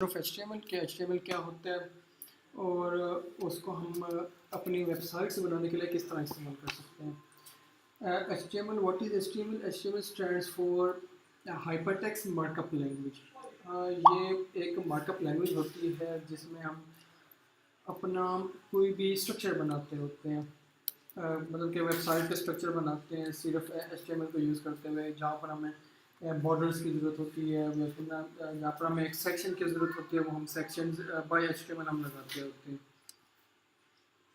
Of HTML कि HTML क्या होता है और उसको हम अपनी वेबसाइट्स बनाने के लिए किस तरह इस्तेमाल कर सकते हैं। HTML, what is HTML? HTML stands for hypertext markup language. ये एक मार्कअप लैंग्वेज होती है जिसमें हम अपना कोई भी स्ट्रक्चर बनाते होते हैं। मतलब कि वेबसाइट का स्ट्रक्चर बनाते हैं सिर्फ HTML को यूज़ करते हुए, जहाँ पर हमें बॉर्डर्स की ज़रूरत होती है या फिर जहाँ पर हमें एक सेक्शन की ज़रूरत होती है वो हम सेक्शन बाय HTML हम लगाते होते हैं।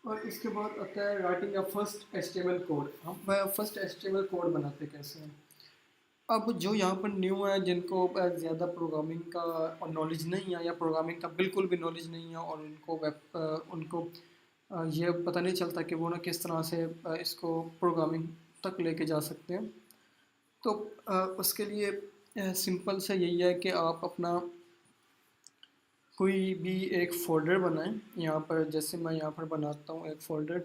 और इसके बाद आता है writing a first HTML code. हम फर्स्ट HTML कोड बनाते कैसे हैं। अब जो यहाँ पर न्यू है, जिनको ज़्यादा प्रोग्रामिंग का नॉलेज नहीं है या प्रोग्रामिंग का बिल्कुल भी नॉलेज नहीं है और उनको ये पता नहीं चलता कि वो ना किस तरह से इसको प्रोग्रामिंग तक लेके जा सकते हैं। तो उसके लिए सिंपल से यही है कि आप अपना कोई भी एक फ़ोल्डर बनाएं। यहाँ पर जैसे मैं यहाँ पर बनाता हूँ एक फ़ोल्डर,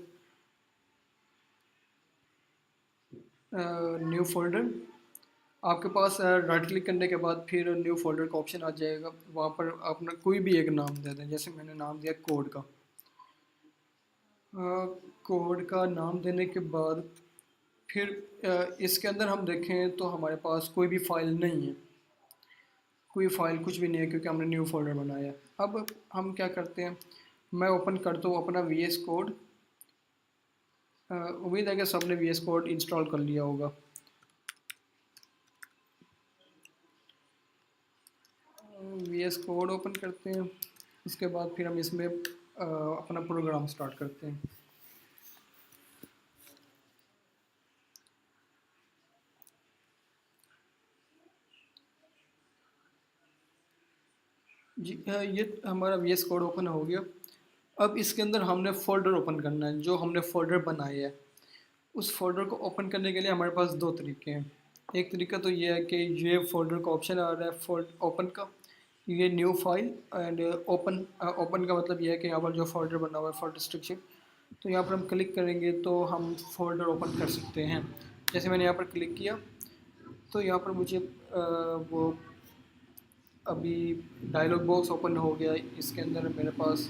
न्यू फ़ोल्डर। आपके पास राइट क्लिक करने के बाद फिर न्यू फ़ोल्डर का ऑप्शन आ जाएगा। वहाँ पर अपना कोई भी एक नाम दे दें, जैसे मैंने नाम दिया कोड का। कोड का नाम देने के बाद फिर इसके अंदर हम देखें तो हमारे पास कोई भी फाइल नहीं है, कोई फाइल कुछ भी नहीं है क्योंकि हमने न्यू फोल्डर बनाया है। अब हम क्या करते हैं, मैं ओपन करता हूँ अपना VS कोड। उम्मीद है कि सबने VS कोड इंस्टॉल कर लिया होगा। VS कोड ओपन करते हैं, उसके बाद फिर हम इसमें अपना प्रोग्राम स्टार्ट करते हैं। जी ये हमारा VS कोड ओपन हो गया। अब इसके अंदर हमने फ़ोल्डर ओपन करना है, जो हमने फ़ोल्डर बनाया है। उस फ़ोल्डर को ओपन करने के लिए हमारे पास दो तरीके हैं। एक तरीका तो ये है कि ये फ़ोल्डर का ऑप्शन आ रहा है फोल्ड ओपन का, ये new file and open. Open का मतलब ये है कि यहाँ पर जो फ़ोल्डर बना हुआ है फोल्डर स्ट्रक्चर, तो यहाँ पर हम क्लिक करेंगे तो हम फ़ोल्डर ओपन कर सकते हैं। जैसे मैंने यहाँ पर क्लिक किया तो यहाँ पर मुझे वो अभी डायलॉग बॉक्स ओपन हो गया। इसके अंदर मेरे पास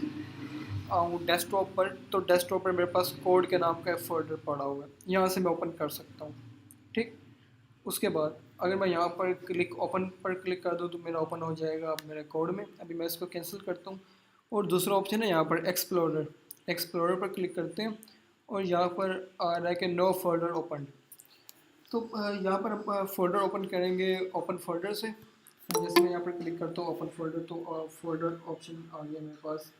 आऊँ डेस्कटॉप पर, तो डेस्कटॉप पर मेरे पास कोड के नाम का फोल्डर पड़ा हुआ है, यहाँ से मैं ओपन कर सकता हूँ। ठीक, उसके बाद अगर मैं यहाँ पर ओपन पर क्लिक कर दूँ तो मेरा ओपन हो जाएगा अब मेरे कोड में। अभी मैं इसको कैंसिल करता हूँ और दूसरा ऑप्शन है यहाँ पर एक्सप्लोरर। एक्सप्लोरर पर क्लिक करते हैं और यहाँ पर आ रहा है कि नो फोल्डर ओपन। तो यहाँ पर हम फोल्डर ओपन करेंगे ओपन फोल्डर से। जैसे मैं यहाँ पर क्लिक करता हूँ ओपन फोल्डर, तो फोल्डर ऑप्शन आ गया मेरे पास।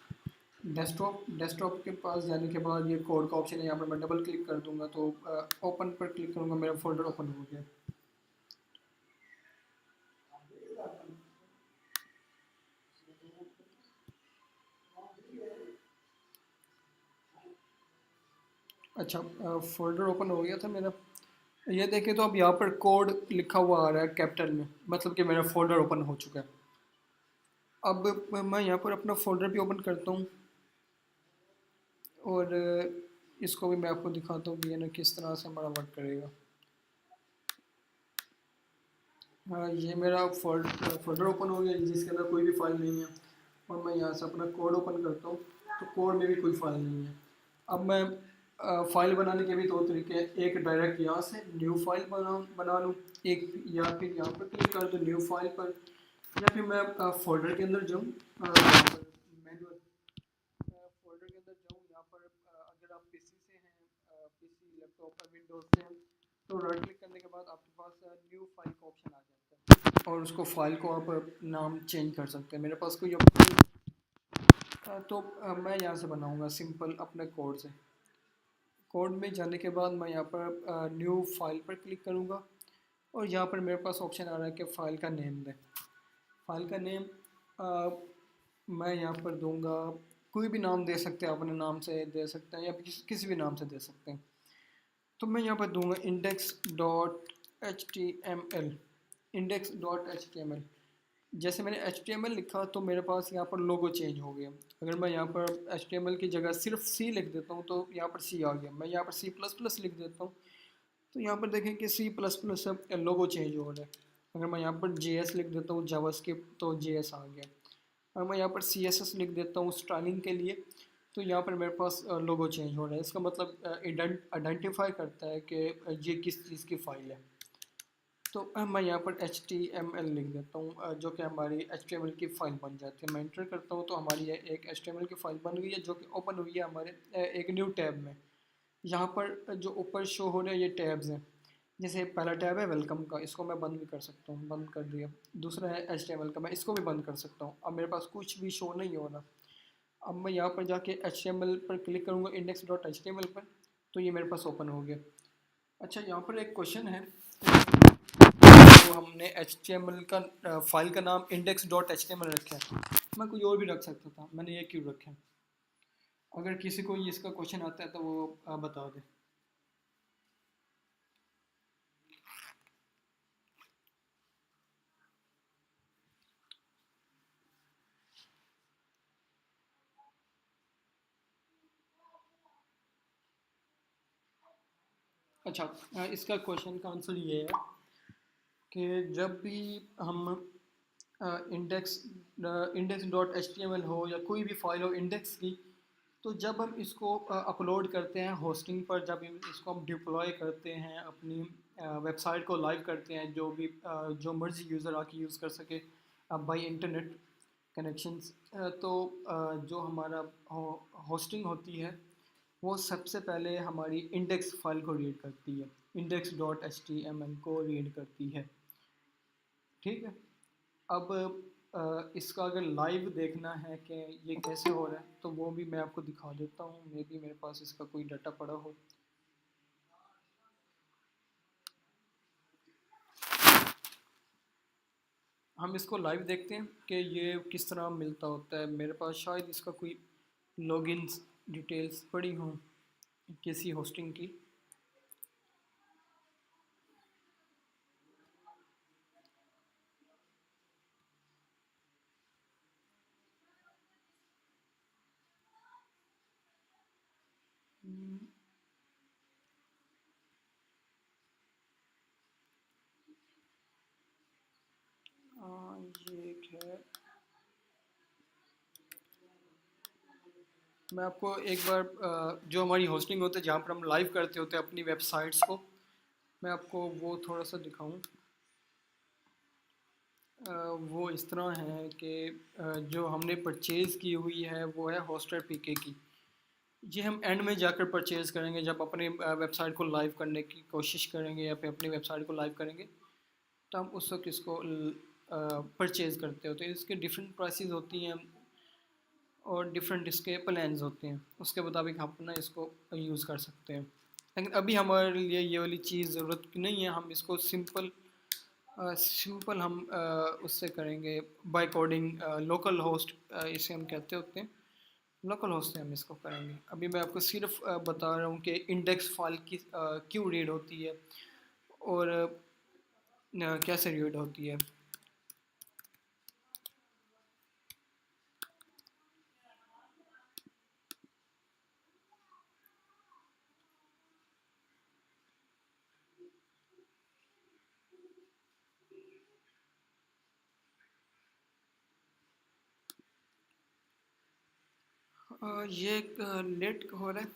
डेस्कटॉप के पास जाने के बाद ये कोड का ऑप्शन है, यहाँ पर मैं डबल क्लिक कर दूंगा तो ओपन पर क्लिक करूँगा, मेरा फोल्डर ओपन हो गया। अच्छा, फोल्डर ओपन हो गया था मेरा। ये देखें तो अब यहाँ पर कोड लिखा हुआ आ रहा है कैपिटल में, मतलब कि मेरा फोल्डर ओपन हो चुका है। अब मैं यहाँ पर अपना फोल्डर भी ओपन करता हूँ और इसको भी मैं आपको दिखाता हूँ कि ये ना किस तरह से हमारा वर्क करेगा। हाँ, ये मेरा फोल्डर ओपन हो गया जिसके अंदर कोई भी फाइल नहीं है। और मैं यहाँ से अपना कोड ओपन करता हूँ तो कोड में भी कोई फाइल नहीं है। अब मैं फाइल बनाने के भी दो तरीके हैं। एक डायरेक्ट यहाँ से न्यू फाइल बना लूँ, एक या फिर यहाँ पर क्लिक कर दूँ न्यू फाइल पर, या फिर मैं फोल्डर के अंदर जाऊँ, मैनुअल फोल्डर के अंदर जाऊँ। यहाँ पर अगर आप PC से हैं, PC लैपटॉप पर विंडोज से हैं, तो राइट क्लिक करने के बाद आपके पास न्यू फाइल का ऑप्शन आ जाता है और उसको फाइल को आप नाम चेंज कर सकते हैं। मेरे पास कोई तो मैं यहाँ से बनाऊँगा सिंपल अपने कोड से। कोड में जाने के बाद मैं यहाँ पर न्यू फाइल पर क्लिक करूँगा और यहाँ पर मेरे पास ऑप्शन आ रहा है कि फ़ाइल का नेम दें। फ़ाइल का नेम मैं यहाँ पर दूंगा, कोई भी नाम दे सकते हैं, अपने नाम से दे सकते हैं या किसी भी नाम से दे सकते हैं। तो मैं यहाँ पर दूंगा index.html। index.html। जैसे मैंने HTML लिखा तो मेरे पास यहाँ पर लोगो चेंज हो गया। अगर मैं यहाँ पर HTML की जगह सिर्फ C लिख देता हूँ तो यहाँ पर C आ गया। मैं यहाँ पर C++ लिख देता हूँ तो यहाँ पर देखें कि C++ से लोगो चेंज हो रहा है। अगर मैं यहाँ पर JS लिख देता हूँ जावास्क्रिप्ट तो JS आ गया। और मैं यहाँ पर CSS लिख देता हूँ स्टाइलिंग के लिए, तो यहाँ पर मेरे पास लोगो चेंज हो रहा है। इसका मतलब आइडेंटिफाई करता है कि ये किस चीज़ की फ़ाइल है। तो मैं यहाँ पर HTML लिख देता हूँ, जो कि हमारी HTML की फ़ाइल बन जाती है। मैं इंटर करता हूँ तो हमारी ये एक HTML की फ़ाइल बन गई है, जो कि ओपन हुई है हमारे एक न्यू टैब में। यहाँ पर जो ऊपर शो हो रहे हैं ये टैब्स हैं। जैसे पहला टैब है वेलकम का, इसको मैं बंद भी कर सकता हूँ, बंद कर दिया। दूसरा है HTML का, मैं इसको भी बंद कर सकता हूँ। अब मेरे पास कुछ भी शो नहीं हो रहा। अब मैं यहाँ पर जाके HTML पर क्लिक करूँगा, index.html पर, तो ये मेरे पास ओपन हो गया। अच्छा, यहाँ पर एक क्वेश्चन है, तो हमने HTML का फाइल का नाम index.html रखा है। मैं कोई और भी रख सकता था, मैंने ये क्यों रखा है? अगर किसी को इसका क्वेश्चन आता है तो वो बता दे। अच्छा, इसका क्वेश्चन का आंसर ये है कि जब भी हम index index dot H T M L हो या कोई भी फाइल हो इंडेक्स की, तो जब हम इसको अपलोड करते हैं होस्टिंग पर, जब इसको हम डिप्लॉय करते हैं अपनी वेबसाइट को लाइव करते हैं, जो भी जो मर्जी यूज़र आके यूज़ कर सके बाई इंटरनेट कनेक्शंस, तो जो हमारा होस्टिंग होती है वो सबसे पहले हमारी इंडेक्स फाइल को रीड करती है, index dot H T M L को रीड करती है। ठीक है। अब इसका अगर लाइव देखना है कि ये कैसे हो रहा है, तो वो भी मैं आपको दिखा देता हूँ। मे बी मेरे पास इसका कोई डाटा पड़ा हो। हम इसको लाइव देखते हैं कि ये किस तरह मिलता होता है। मेरे पास शायद इसका कोई लॉगिन्स डिटेल्स पड़ी हों किसी होस्टिंग की। हम्म, ये एक है। मैं आपको एक बार जो हमारी होस्टिंग होती है जहाँ पर हम लाइव करते होते हैं अपनी वेबसाइट्स को, मैं आपको वो थोड़ा सा दिखाऊं। वो इस तरह है कि जो हमने परचेज़ की हुई है वो है होस्टर पीके की। ये हम एंड में जाकर परचेज़ करेंगे, जब अपने वेबसाइट को लाइव करने की कोशिश करेंगे या फिर अपनी वेबसाइट को लाइव करेंगे, तो हम उस वक्त इसको परचेज़ करते होते हैं। इसके डिफरेंट प्राइसेस होती हैं और डिफरेंट इसके प्लान्स होते हैं, उसके मुताबिक हम अपना इसको यूज़ कर सकते हैं। लेकिन अभी हमारे लिए ये वाली चीज़ ज़रूरत की नहीं है। हम इसको सिंपल हम उससे करेंगे बाय कोडिंग लोकल होस्ट, इसे हम कहते होते हैं। लोकल होस्ट से हम इसको करेंगे। अभी मैं आपको सिर्फ बता रहा हूँ कि इंडेक्स फाइल की क्यों रीड होती है और कैसे रीड होती है। ये लेट हो रहा है।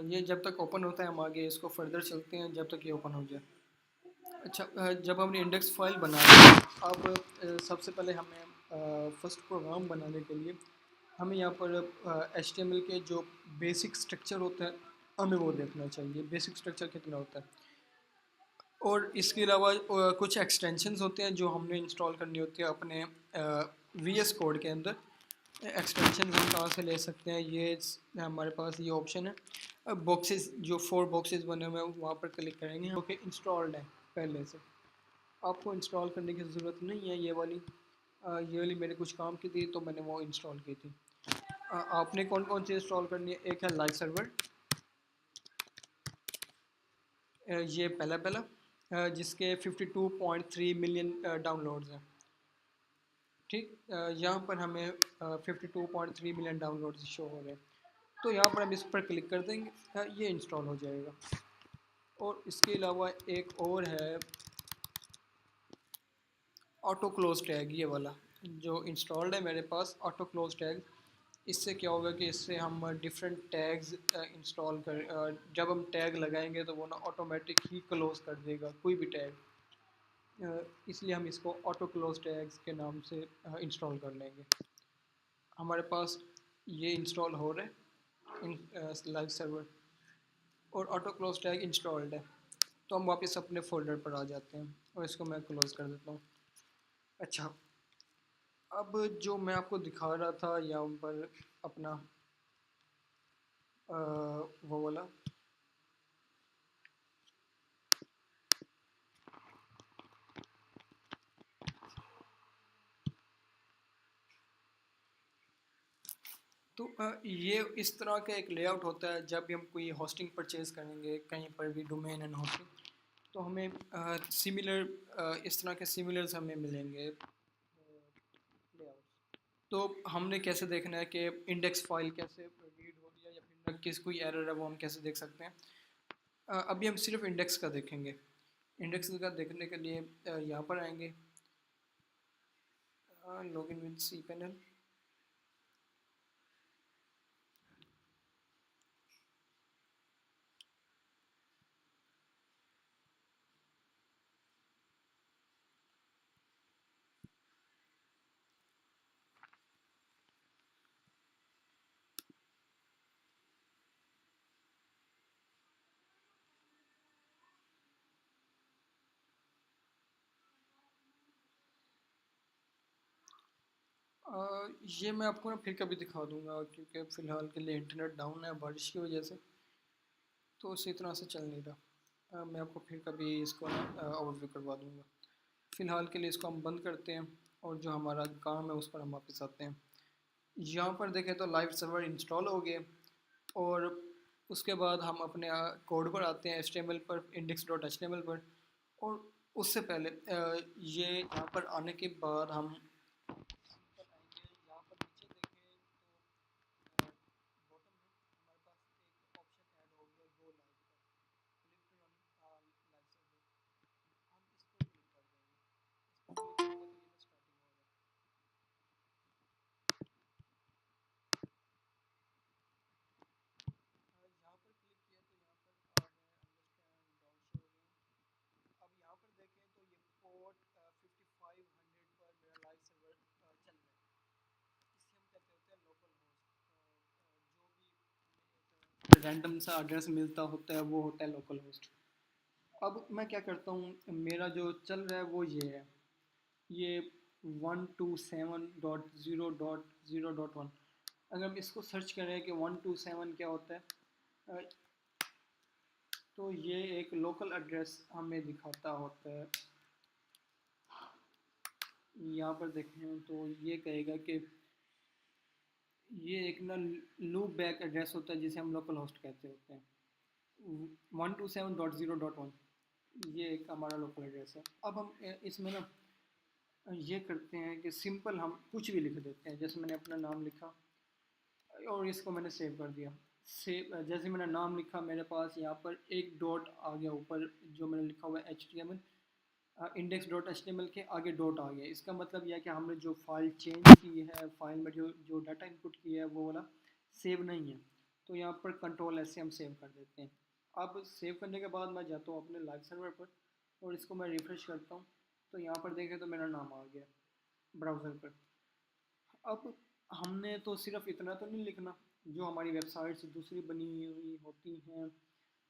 ये जब तक ओपन होता है हम आगे इसको फर्दर चलते हैं जब तक ये ओपन हो जाए। अच्छा, जब हमने इंडेक्स फाइल बना ली, अब सबसे पहले हमें फर्स्ट प्रोग्राम बनाने के लिए हमें यहाँ पर HTML के जो बेसिक स्ट्रक्चर होता है हमें वो देखना चाहिए, बेसिक स्ट्रक्चर कितना होता है। और इसके अलावा कुछ एक्सटेंशंस होते हैं जो हमने इंस्टॉल करनी होती है अपने VS कोड के अंदर। एक्सटेंशन हम कहाँ से ले सकते हैं, ये हमारे पास ये ऑप्शन है। अब बॉक्सेस, जो 4 बॉक्सेस बने हुए हैं वहाँ पर क्लिक करेंगे, ओके इंस्टॉल्ड है पहले से। आपको इंस्टॉल करने की ज़रूरत नहीं है। ये वाली मेरे कुछ काम की थी तो मैंने वो इंस्टॉल की थी। आपने कौन कौन सी इंस्टॉल करनी है? एक है लाइव सर्वर, ये पहला पहला जिसके 52.3 मिलियन डाउनलोड्स हैं। ठीक, यहाँ पर हमें 52.3 मिलियन डाउनलोड्स शो हो रहे हैं। तो यहाँ पर हम इस पर क्लिक कर देंगे, ये इंस्टॉल हो जाएगा। और इसके अलावा एक और है, ऑटो क्लोज टैग, ये वाला जो इंस्टॉल्ड है मेरे पास ऑटो क्लोज टैग। इससे क्या होगा कि इससे हम डिफरेंट टैग्स इंस्टॉल कर जब हम टैग लगाएंगे तो वो ना ऑटोमेटिक ही क्लोज कर देगा कोई भी टैग। इसलिए हम इसको ऑटो क्लोज टैग्स के नाम से इंस्टॉल कर लेंगे। हमारे पास ये इंस्टॉल हो रहा है इन लाइव सर्वर, और ऑटो क्लोज टैग इंस्टॉल्ड है। तो हम वापस अपने फोल्डर पर आ जाते हैं और इसको मैं क्लोज कर देता हूँ। अच्छा, अब जो मैं आपको दिखा रहा था यहाँ पर अपना वो वाला, तो ये इस तरह का एक लेआउट होता है जब भी हम कोई होस्टिंग परचेज़ करेंगे कहीं पर भी, डोमेन एंड होस्टिंग, तो हमें सिमिलर इस तरह के सिमिलर्स हमें मिलेंगे लेआउट्स। तो हमने कैसे देखना है कि इंडेक्स फाइल कैसे रीड हो रही है या फिर किस कोई एरर है वो हम कैसे देख सकते हैं। अभी हम सिर्फ इंडेक्स का देखेंगे। इंडेक्स का देखने के लिए यहाँ पर आएंगे, लॉगिन विद cPanel। ये मैं आपको ना फिर कभी दिखा दूंगा क्योंकि फ़िलहाल के लिए इंटरनेट डाउन है बारिश की वजह से, तो उसी तरह से चल नहीं रहा। मैं आपको फिर कभी इसको ना ओवरव्यू करवा दूंगा। फ़िलहाल के लिए इसको हम बंद करते हैं और जो हमारा काम है उस पर हम वापस आते हैं। यहाँ पर देखें तो लाइव सर्वर इंस्टॉल हो गए, और उसके बाद हम अपने कोड पर आते हैं, HTML पर, index.html पर। और उससे पहले ये यहाँ पर आने के बाद हम सिंपल आएंगे, यहाँ पर नीचे देखें तो बॉटम में हमारे पास एक ऑप्शन ऐड हो गया गो लाइव का, क्लिक रन लाइव सर्वर। हम इस पर क्लिक कर देंगे, इस पर क्लिक करेंगे तो ये स्टार्टिंग होगा। यहाँ पर क्लिक किया तो यहाँ पर आ गए अंडरस्टैंड डॉट शो अगेन। अब यहाँ पर देखें तो ये पोर्ट 5500 पर मेरा लाइव सर्वर चल रहा है। इसे हम कहते होते हैं लोकल होस्ट। जो भी हमें एक रैंडम सा एड्रेस मिलता होता है वो होता है लोकल होस्ट। अब मैं क्या करता हूँ, मेरा जो चल रहा है वो ये है, ये 127.0.0.1। अगर हम इसको सर्च करें कि 127 क्या होता है, अ, तो ये एक लोकल एड्रेस हमें दिखाता होता है। यहाँ पर देखें तो ये कहेगा कि ये एक ना लूप बैक एड्रेस होता है जिसे हम लोकल होस्ट कहते होते हैं। 127.0.1 ये एक हमारा लोकल एड्रेस है। अब हम इसमें ना ये करते हैं कि सिंपल हम कुछ भी लिख देते हैं, जैसे मैंने अपना नाम लिखा और इसको मैंने सेव कर दिया। सेव जैसे मैंने नाम लिखा, मेरे पास यहाँ पर एक डॉट आ गया ऊपर, जो मैंने लिखा हुआ है HTML, index.html के आगे डॉट आ गया। इसका मतलब यह है कि हमने जो फाइल चेंज की है, फाइल में जो जो डाटा इनपुट किया है वो वाला सेव नहीं है। तो यहाँ पर कंट्रोल S से हम सेव कर देते हैं। अब सेव करने के बाद मैं जाता हूँ अपने लाइव सर्वर पर और इसको मैं रिफ़्रेश करता हूँ, तो यहाँ पर देखें तो मेरा नाम आ गया ब्राउज़र पर। अब हमने तो सिर्फ इतना तो नहीं लिखना, जो हमारी वेबसाइट्स दूसरी बनी हुई होती हैं,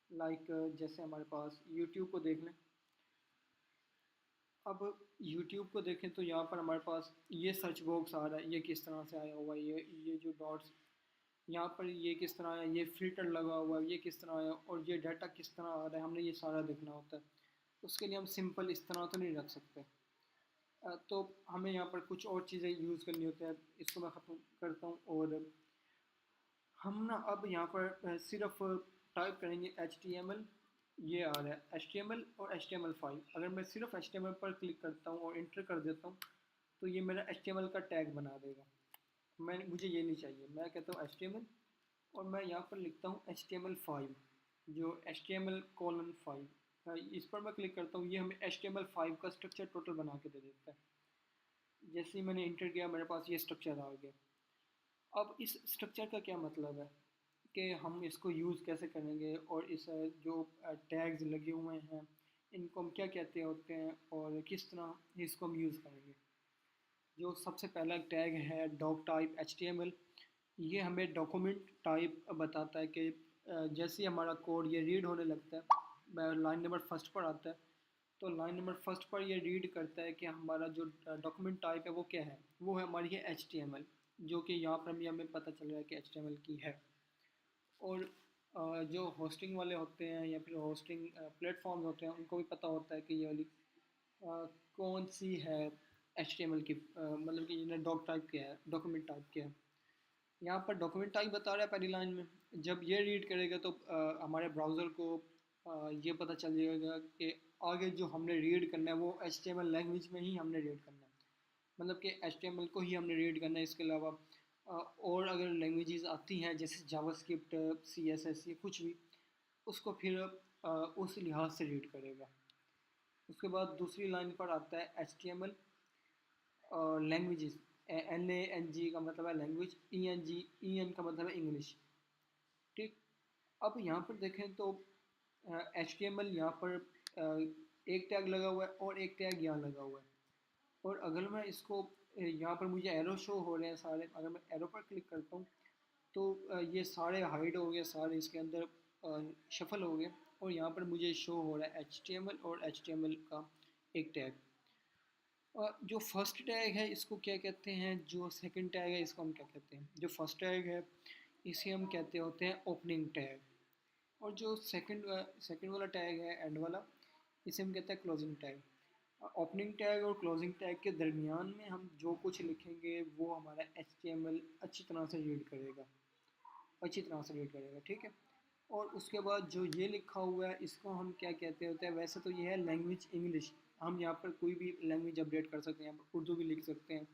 लाइक जैसे हमारे पास यूट्यूब को देख लें। अब यूट्यूब को देखें तो यहाँ पर हमारे पास ये सर्च बॉक्स आ रहा है, ये किस तरह से आया हुआ है, ये जो डॉट्स यहाँ पर ये किस तरह है, ये फ़िल्टर लगा हुआ है, ये किस तरह है, और ये डाटा किस तरह आ रहा है, हमने ये सारा देखना होता है। उसके लिए हम सिंपल इस तरह तो नहीं रख सकते। तो हमें यहाँ पर कुछ और चीज़ें यूज़ करनी होती है। इसको मैं ख़त्म करता हूँ और हम ना अब यहाँ पर सिर्फ टाइप करेंगे HTML। ये आ रहा है HTML और HTML5। अगर मैं सिर्फ HTML पर क्लिक करता हूँ और इंटर कर देता हूँ तो ये मेरा HTML का टैग बना देगा। मुझे ये नहीं चाहिए, मैं कहता हूँ HTML और मैं यहाँ पर लिखता हूँ HTML5, जो HTML:5। इस पर मैं क्लिक करता हूँ, ये हमें HTML5 का स्ट्रक्चर टोटल बना के दे देता है। जैसे ही मैंने इंटर किया मेरे पास ये स्ट्रक्चर आ गया। अब इस स्ट्रक्चर का क्या मतलब है कि हम इसको यूज़ कैसे करेंगे, और इस जो टैग्स लगे हुए हैं इनको हम क्या कहते होते हैं और किस तरह इसको हम यूज़ करेंगे। जो सबसे पहला टैग है डॉक टाइप HTML, ये हमें डॉक्यूमेंट टाइप बताता है कि जैसे ही हमारा कोड ये रीड होने लगता है, लाइन नंबर फर्स्ट पर आता है, तो लाइन नंबर फर्स्ट पर ये रीड करता है कि हमारा जो डॉक्यूमेंट टाइप है वो क्या है, वो है हमारी है HTML, जो कि यहाँ पर भी हमें पता चल रहा है कि HTML की है। और जो होस्टिंग वाले होते हैं या फिर होस्टिंग प्लेटफॉर्म्स होते हैं उनको भी पता होता है कि ये वाली कौन सी है HTML की, मतलब कि इन्हें डॉक टाइप क्या है, डॉक्यूमेंट टाइप क्या है। यहाँ पर डॉक्यूमेंट टाइप बता रहा है पहली लाइन में। जब ये रीड करेगा तो हमारे ब्राउज़र को ये पता चल जाएगा कि आगे जो हमने रीड करना है वो HTML लैंग्वेज में ही हमने रीड करना है, मतलब कि HTML को ही हमने रीड करना है। इसके अलावा और अगर लैंग्वेजेस आती हैं जैसे जावास्क्रिप्ट, CSS, ये कुछ भी, उसको फिर उस लिहाज से रीड करेगा। उसके बाद दूसरी लाइन पर आता है HTML लैंग्वेजेस। LANG का मतलब है लैंग्वेज, EN का मतलब है इंग्लिश। ठीक। अब यहाँ पर देखें तो HTML यहाँ पर एक टैग लगा हुआ है और एक टैग यहाँ लगा हुआ है। और अगर मैं इसको यहाँ पर मुझे एरो शो हो रहे हैं सारे, अगर मैं एरो पर क्लिक करता हूँ तो ये सारे हाइड हो गए, सारे इसके अंदर शफल हो गए, और यहाँ पर मुझे शो हो रहा है HTML और HTML का एक टैग। और जो फर्स्ट टैग है इसको क्या कहते हैं, जो सेकंड टैग है इसको हम क्या कहते हैं। जो फर्स्ट टैग है इसे हम कहते होते हैं ओपनिंग टैग, और जो सेकंड वाला टैग है एंड वाला, इसे हम कहते हैं क्लोजिंग टैग। ओपनिंग टैग और क्लोजिंग टैग के दरमियान में हम जो कुछ लिखेंगे वो हमारा HTML अच्छी तरह से रीड करेगा, अच्छी तरह से रीड करेगा। ठीक है। और उसके बाद जो ये लिखा हुआ है इसको हम क्या कहते होते हैं, वैसे तो ये है लैंग्वेज इंग्लिश। हम यहाँ पर कोई भी लैंग्वेज अपडेट कर सकते हैं, यहाँ पर उर्दू भी लिख सकते हैं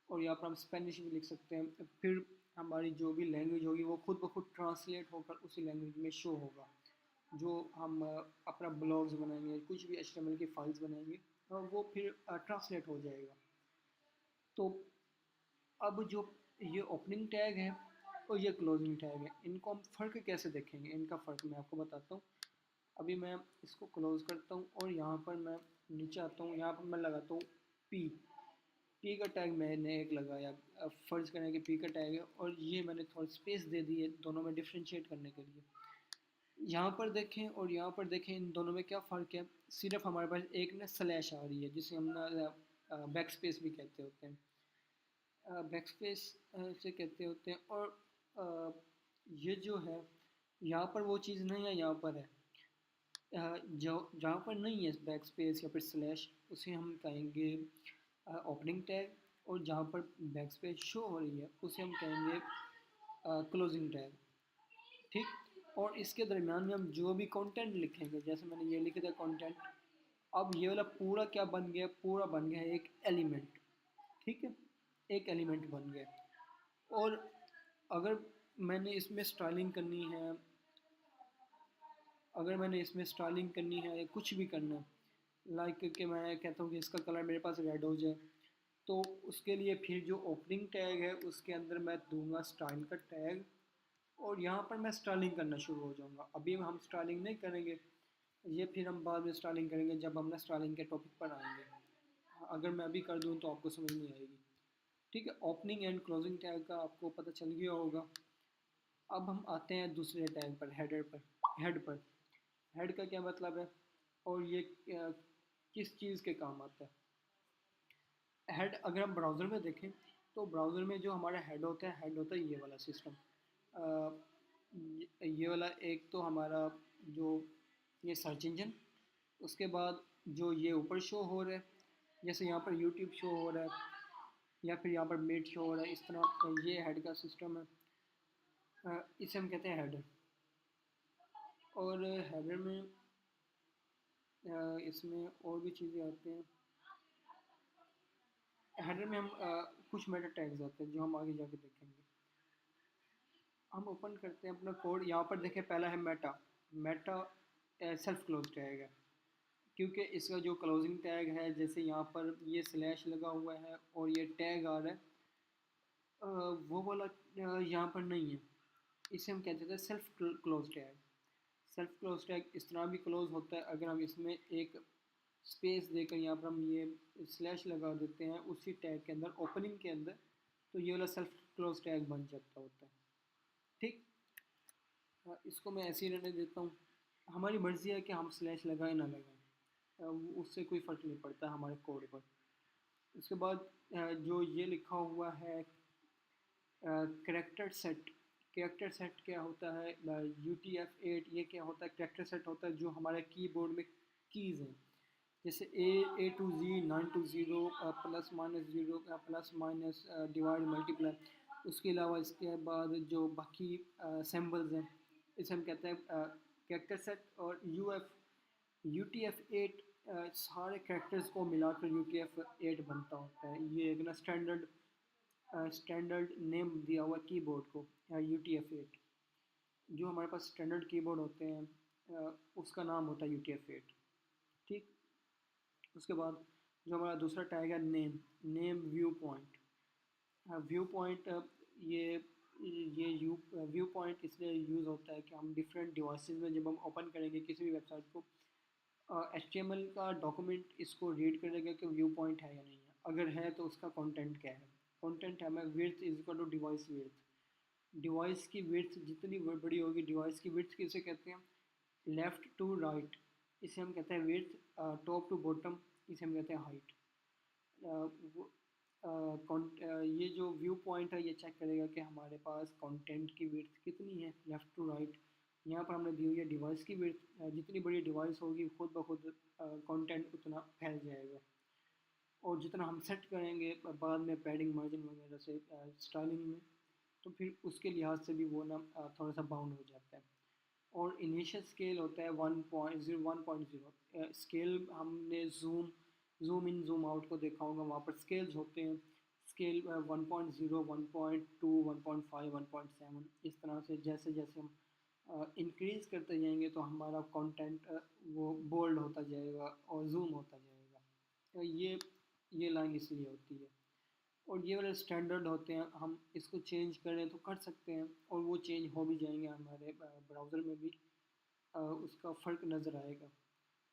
और यहाँ पर हम स्पेनिश भी लिख सकते हैं। फिर हमारी जो भी लैंग्वेज होगी वो खुद ब खुद ट्रांसलेट होकर उसी लैंग्वेज में शो होगा। जो हम अपना ब्लॉग्स बनाएंगे, कुछ भी HTML की फाइल्स बनाएंगे, वो फिर ट्रांसलेट हो जाएगा। तो अब जो ये ओपनिंग टैग है और ये क्लोजिंग टैग है, इनको हम फ़र्क कैसे देखेंगे, इनका फ़र्क मैं आपको बताता हूँ। अभी मैं इसको क्लोज़ करता हूँ और यहाँ पर मैं नीचे आता हूँ, यहाँ पर मैं लगाता हूँ पी। पी का टैग मैंने एक लगाया, अब फ़र्ज़ करें कि पी का टैग है और ये मैंने थोड़ी स्पेस दे दी है दोनों में डिफ्रेंशिएट करने के लिए। यहाँ पर देखें और यहाँ पर देखें, इन दोनों में क्या फ़र्क है। सिर्फ हमारे पास एक ना स्लैश आ रही है जिसे हम ना बैक स्पेस भी कहते होते हैं, बैक स्पेस से कहते होते हैं। और ये जो है यहाँ पर वो चीज़ नहीं है, यहाँ पर है। जो जहाँ पर नहीं है बैक स्पेस या फिर स्लैश, उसे हम कहेंगे ओपनिंग टैग, और जहाँ पर बैक स्पेस शो हो रही है उसे हम कहेंगे क्लोजिंग टैग। ठीक। और इसके दरमियान में हम जो भी कंटेंट लिखेंगे, जैसे मैंने ये लिख दिया कंटेंट, अब ये वाला पूरा क्या बन गया, पूरा बन गया एक एलिमेंट। ठीक है, एक एलिमेंट बन गया। और अगर मैंने इसमें स्टाइलिंग करनी है, अगर मैंने इसमें स्टाइलिंग करनी है या कुछ भी करना है, लाइक कि मैं कहता हूँ कि इसका कलर मेरे पास रेड हो जाए, तो उसके लिए फिर जो ओपनिंग टैग है उसके अंदर मैं दूंगा स्टाइल का टैग, और यहाँ पर मैं स्टाइलिंग करना शुरू हो जाऊँगा। अभी हम स्टाइलिंग नहीं करेंगे, ये फिर हम बाद में स्टाइलिंग करेंगे जब हम ना स्टाइलिंग के टॉपिक पर आएंगे। अगर मैं अभी कर दूँ तो आपको समझ नहीं आएगी। ठीक है, ओपनिंग एंड क्लोजिंग टैग का आपको पता चल गया होगा। अब हम आते हैं दूसरे टैग पर, हेडर पर। हेड पर, हेड का क्या मतलब है और ये किस चीज़ के काम आता है। हेड अगर हम ब्राउज़र में देखें तो ब्राउज़र में जो हमारा हेड होता है, हेड होता है ये वाला सिस्टम। ये वाला एक तो हमारा जो ये सर्च इंजन, उसके बाद जो ये ऊपर शो हो रहा है, जैसे यहाँ पर यूट्यूब शो हो रहा है या फिर यहाँ पर मेट शो हो रहा है, इस तरह ये हेड का सिस्टम है। इसे हम कहते हैं हेडर। और हेडर में इसमें और भी चीज़ें आती हैं। हेडर में हम कुछ मेटा टैग्स आते हैं जो हम आगे जाके देखेंगे। हम ओपन करते हैं अपना कोड, यहाँ पर देखें पहला है Meta. Meta self close tag है। क्योंकि इसका जो क्लोजिंग टैग है, जैसे यहाँ पर ये स्लैश लगा हुआ है और ये टैग आ रहा है, वो वाला यहाँ पर नहीं है। इसे हम कहते थे self close tag. Self close tag इस तरह भी क्लोज होता है अगर हम इसमें एक स्पेस देकर यहाँ पर हम ये स्लैश लगा देते हैं उसी टैग के अंदर, ओपनिंग के अंदर, तो ये वाला सेल्फ क्लोज टैग बन जाता होता है। ठीक। इसको मैं ऐसे ही रहने देता हूँ। हमारी मर्ज़ी है कि हम स्लैश लगाएं ना लगाएं, उससे कोई फ़र्क नहीं पड़ता हमारे कोड पर। उसके बाद जो ये लिखा हुआ है करेक्टर सेट। करेक्टर सेट क्या होता है? UTF-8 ये क्या होता है? करेक्टर सेट होता है जो हमारे कीबोर्ड में कीज़ हैं, जैसे A to Z 9 to 0 plus minus 0 plus minus divide multiply. उसके अलावा इसके बाद जो बाकी सिंबल्स हैं इसे हम कहते हैं कैरेक्टर सेट। और UTF-8 सारे कैरेक्टर्स को मिलाकर UTF-8 बनता होता है। ये एक ना स्टैंडर्ड नेम दिया हुआ कीबोर्ड को, UTF-8। जो हमारे पास स्टैंडर्ड कीबोर्ड होते हैं उसका नाम होता है UTF-8। ठीक। उसके बाद जो हमारा दूसरा टैग है name view point. View point ये व्यू पॉइंट इसलिए यूज़ होता है कि हम डिफरेंट डिवाइसेस में जब हम ओपन करेंगे किसी भी वेबसाइट को, HTML का डॉक्यूमेंट इसको रीड करेगा कि व्यू पॉइंट है या नहीं है। अगर है तो उसका कंटेंट क्या है। कंटेंट है हमें width is equal to device width. Device की विड्थ जितनी बड़ी होगी, डिवाइस की विड्थ किसे कहते हैं? लेफ़्ट टू राइट इसे हम कहते हैं विड्थ। टॉप टू बॉटम इसे हम कहते हैं हाइट। ये जो व्यू पॉइंट है ये चेक करेगा कि हमारे पास कंटेंट की विड्थ कितनी है, लेफ़्ट टू राइट। यहाँ पर हमने दी हुई है डिवाइस की विड्थ। जितनी बड़ी डिवाइस होगी खुद ब खुद कंटेंट उतना फैल जाएगा। और जितना हम सेट करेंगे बाद में पैडिंग मार्जिन वगैरह से स्टाइलिंग में, तो फिर उसके लिहाज से भी वो ना थोड़ा सा बाउंड हो जाता है। और इनिशियल स्केल होता है 1.0। स्केल हमने जूम इन जूम आउट को देखा होगा, वहाँ पर स्केल्स होते हैं। स्केल 1.0 1.2 1.5 1.7 इस तरह से जैसे जैसे हम इंक्रीज़ करते जाएंगे तो हमारा कंटेंट वो बोल्ड होता जाएगा और जूम होता जाएगा। ये लाइन इसलिए होती है। और ये वाले स्टैंडर्ड होते हैं, हम इसको चेंज करें तो कर सकते हैं और वो चेंज हो भी जाएंगे, हमारे ब्राउज़र में भी उसका फ़र्क नज़र आएगा।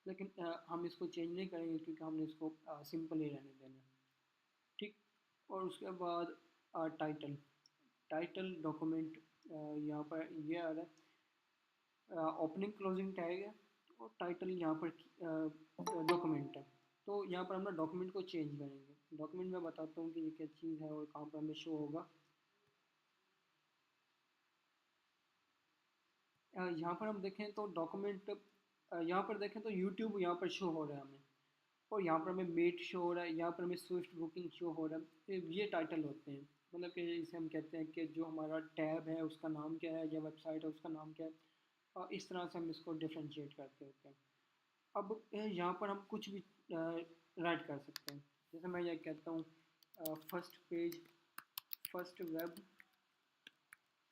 लेकिन हम इसको चेंज नहीं करेंगे क्योंकि हमने इसको सिंपल ही रहने देना है। ठीक। और उसके बाद टाइटल। टाइटल डॉक्यूमेंट यहाँ पर ये आ रहा है, ओपनिंग क्लोजिंग टैग है और टाइटल यहाँ पर डॉक्यूमेंट है। तो यहाँ पर हम ना डॉक्यूमेंट को चेंज करेंगे। डॉक्यूमेंट में बताता हूँ कि ये क्या चीज़ है और कहाँ पर हमें शो होगा। यहाँ पर हम देखें तो डॉक्यूमेंट, यहाँ पर देखें तो यूट्यूब यहाँ पर शो हो रहा है हमें, और यहाँ पर हमें मेट शो हो रहा है, यहाँ पर हमें स्विफ्ट बुकिंग शो हो रहा है। ये टाइटल होते हैं, मतलब कि इसे हम कहते हैं कि जो हमारा टैब है उसका नाम क्या है या वेबसाइट है उसका नाम क्या है। और इस तरह से हम इसको डिफ्रेंशिएट करते होते हैं। अब यहाँ पर हम कुछ भी राइट कर सकते हैं। जैसे मैं ये कहता हूँ first page, first web